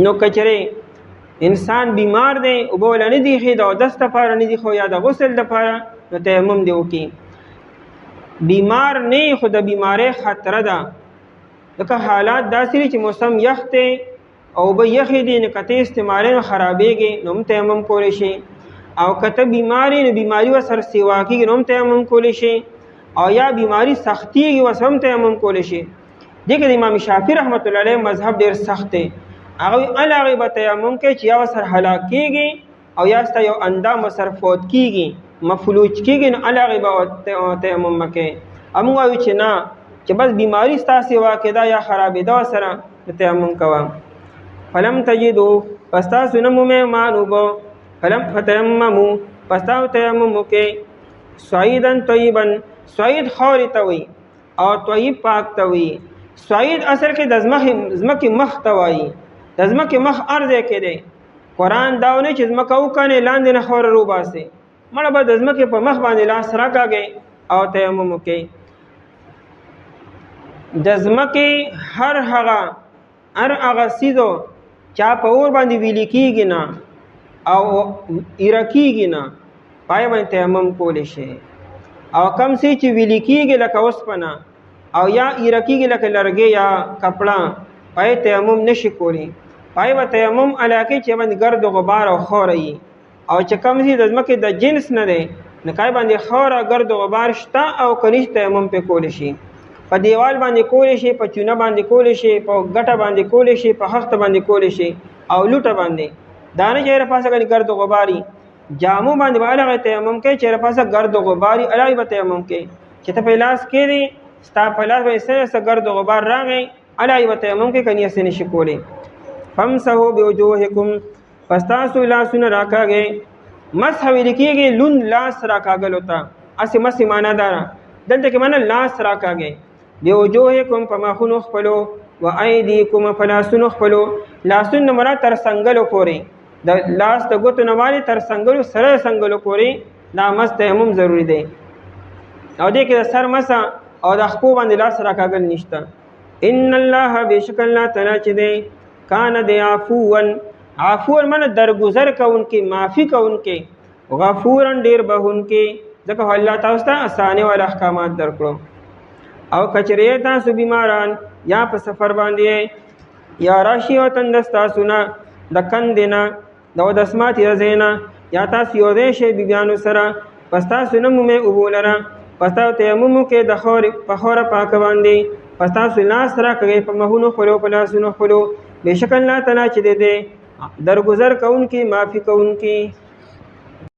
نو که چېرې انسان بیمار دی اوبه وله نه دي ښې د اودس دپاره نه دي خو یا د غسل دپاره نو تیمم دې وکړي بیمار نه خو د بیمارۍ خطره ده ځکه حالات داسې دي چې موسم یخ دی او اوبه یخې دي نو که ته استعمالوې نو خرابېږي نو هم تیمم کولی شي او کته بیماری نو بیماری وسر سیوا کیږي نو هم تیمم کولی شي او یا بیماری سختیږي وس هم تیمم کولی شي. دغه امام شافعي رحمت الله علیه مذهب ډیر سخت دی. هغه علاوه به تیمم کوي چې یا وسر هلاک کیږي او یا ست یو اندام وسر فوت کیږي مفلوج کیږي نو علاوه به تیمم کوي. امو وایو چې نه چې بس بیماری ستاسو واقعدا یا خرابې دا سره تیمم کوه. فلم تجدوا پستا سنمو مانوبو فلم فتیممو پستا تیمم کې سعیدن طیبن سعید خاور توي او طیب پاک توي. سعید اصل کې د زمکه مخ توي د زمکه مخ ارزه کې دی. قران داونه چې زمکه او کنه لاندې نه خور رو باسي مړه به د زمکه په مخ باندې لاس راکاږي او تیمم کې د زمکه هر هغه سیدو چا په اور باندې ویل کېږي نه او ایرکیږي نه پای باندې تیمم کولی شي. او کم سي چې ویل کېږي لکه اوسپنه او یا ایرکیږي لکه لرګي یا کپڑا پای تیمم نشي کولی. پای به تیمم علاقه چې باندې ګرد او غبار او خوري او چې کم سي د ځمکې د جنس نه دی نه کای باندې خوره ګرد او غبار شته او کنيش تیمم په کولی شي. په دیوال باندې کولی شي په چونه باندې کولی شي په ګټه باندې کولی شي په خخت باندې کولی شي او لوټه باندې دانه چیرې پاسه غني ګرد غباري جامو باندې بالغه تیمم کې چیرې پاسه ګرد غباري الای به تیمم کې چې ته په لاس کې دي ستا په لاس باندې سره ګرد غبار راغی الای به تیمم کې کني اسنه شي کولی. فمسحوا بوجوهکم پستاسو لاسونه راکاږي. مسح ویل کېږي لون لاس راکاږل وتا اسی مسی معنا دار دلته کې معنا لاس راکاږي. بوجوهکم فمخنو خپلو و ایدیکم فلاسنو خپلو لاسونه مراد تر څنګهلو پوري د لاس د ګوتو نواله تر څنګهلو سره څنګهلو پوري دا مس تیمم ضروری دی. او دې کې د سر مسا او د خپو باندې لاس راکاږل نشته. ان الله بشک الله تعالی چې دی کان دی عفوا من درگذر کوونکی معافی کوونکی غفورن ډیر بهونکی ځکه الله تاسو ته اسانه او احکامات درکړو. او کچریه تاسو بیماران یا په سفر باندې یا راشي او تندستا سنا د کندینا د دسمات یزینا یا تاسو یو دې شی بیانو سره پستا سنم مې وبولره پستا تیمم کې د خور په خور پاک باندې پستا سنا سره کوي په مهونو خلو په لاسونو خلو بشکل الله تعالی چې دې درگذر کون کی معافی کون کی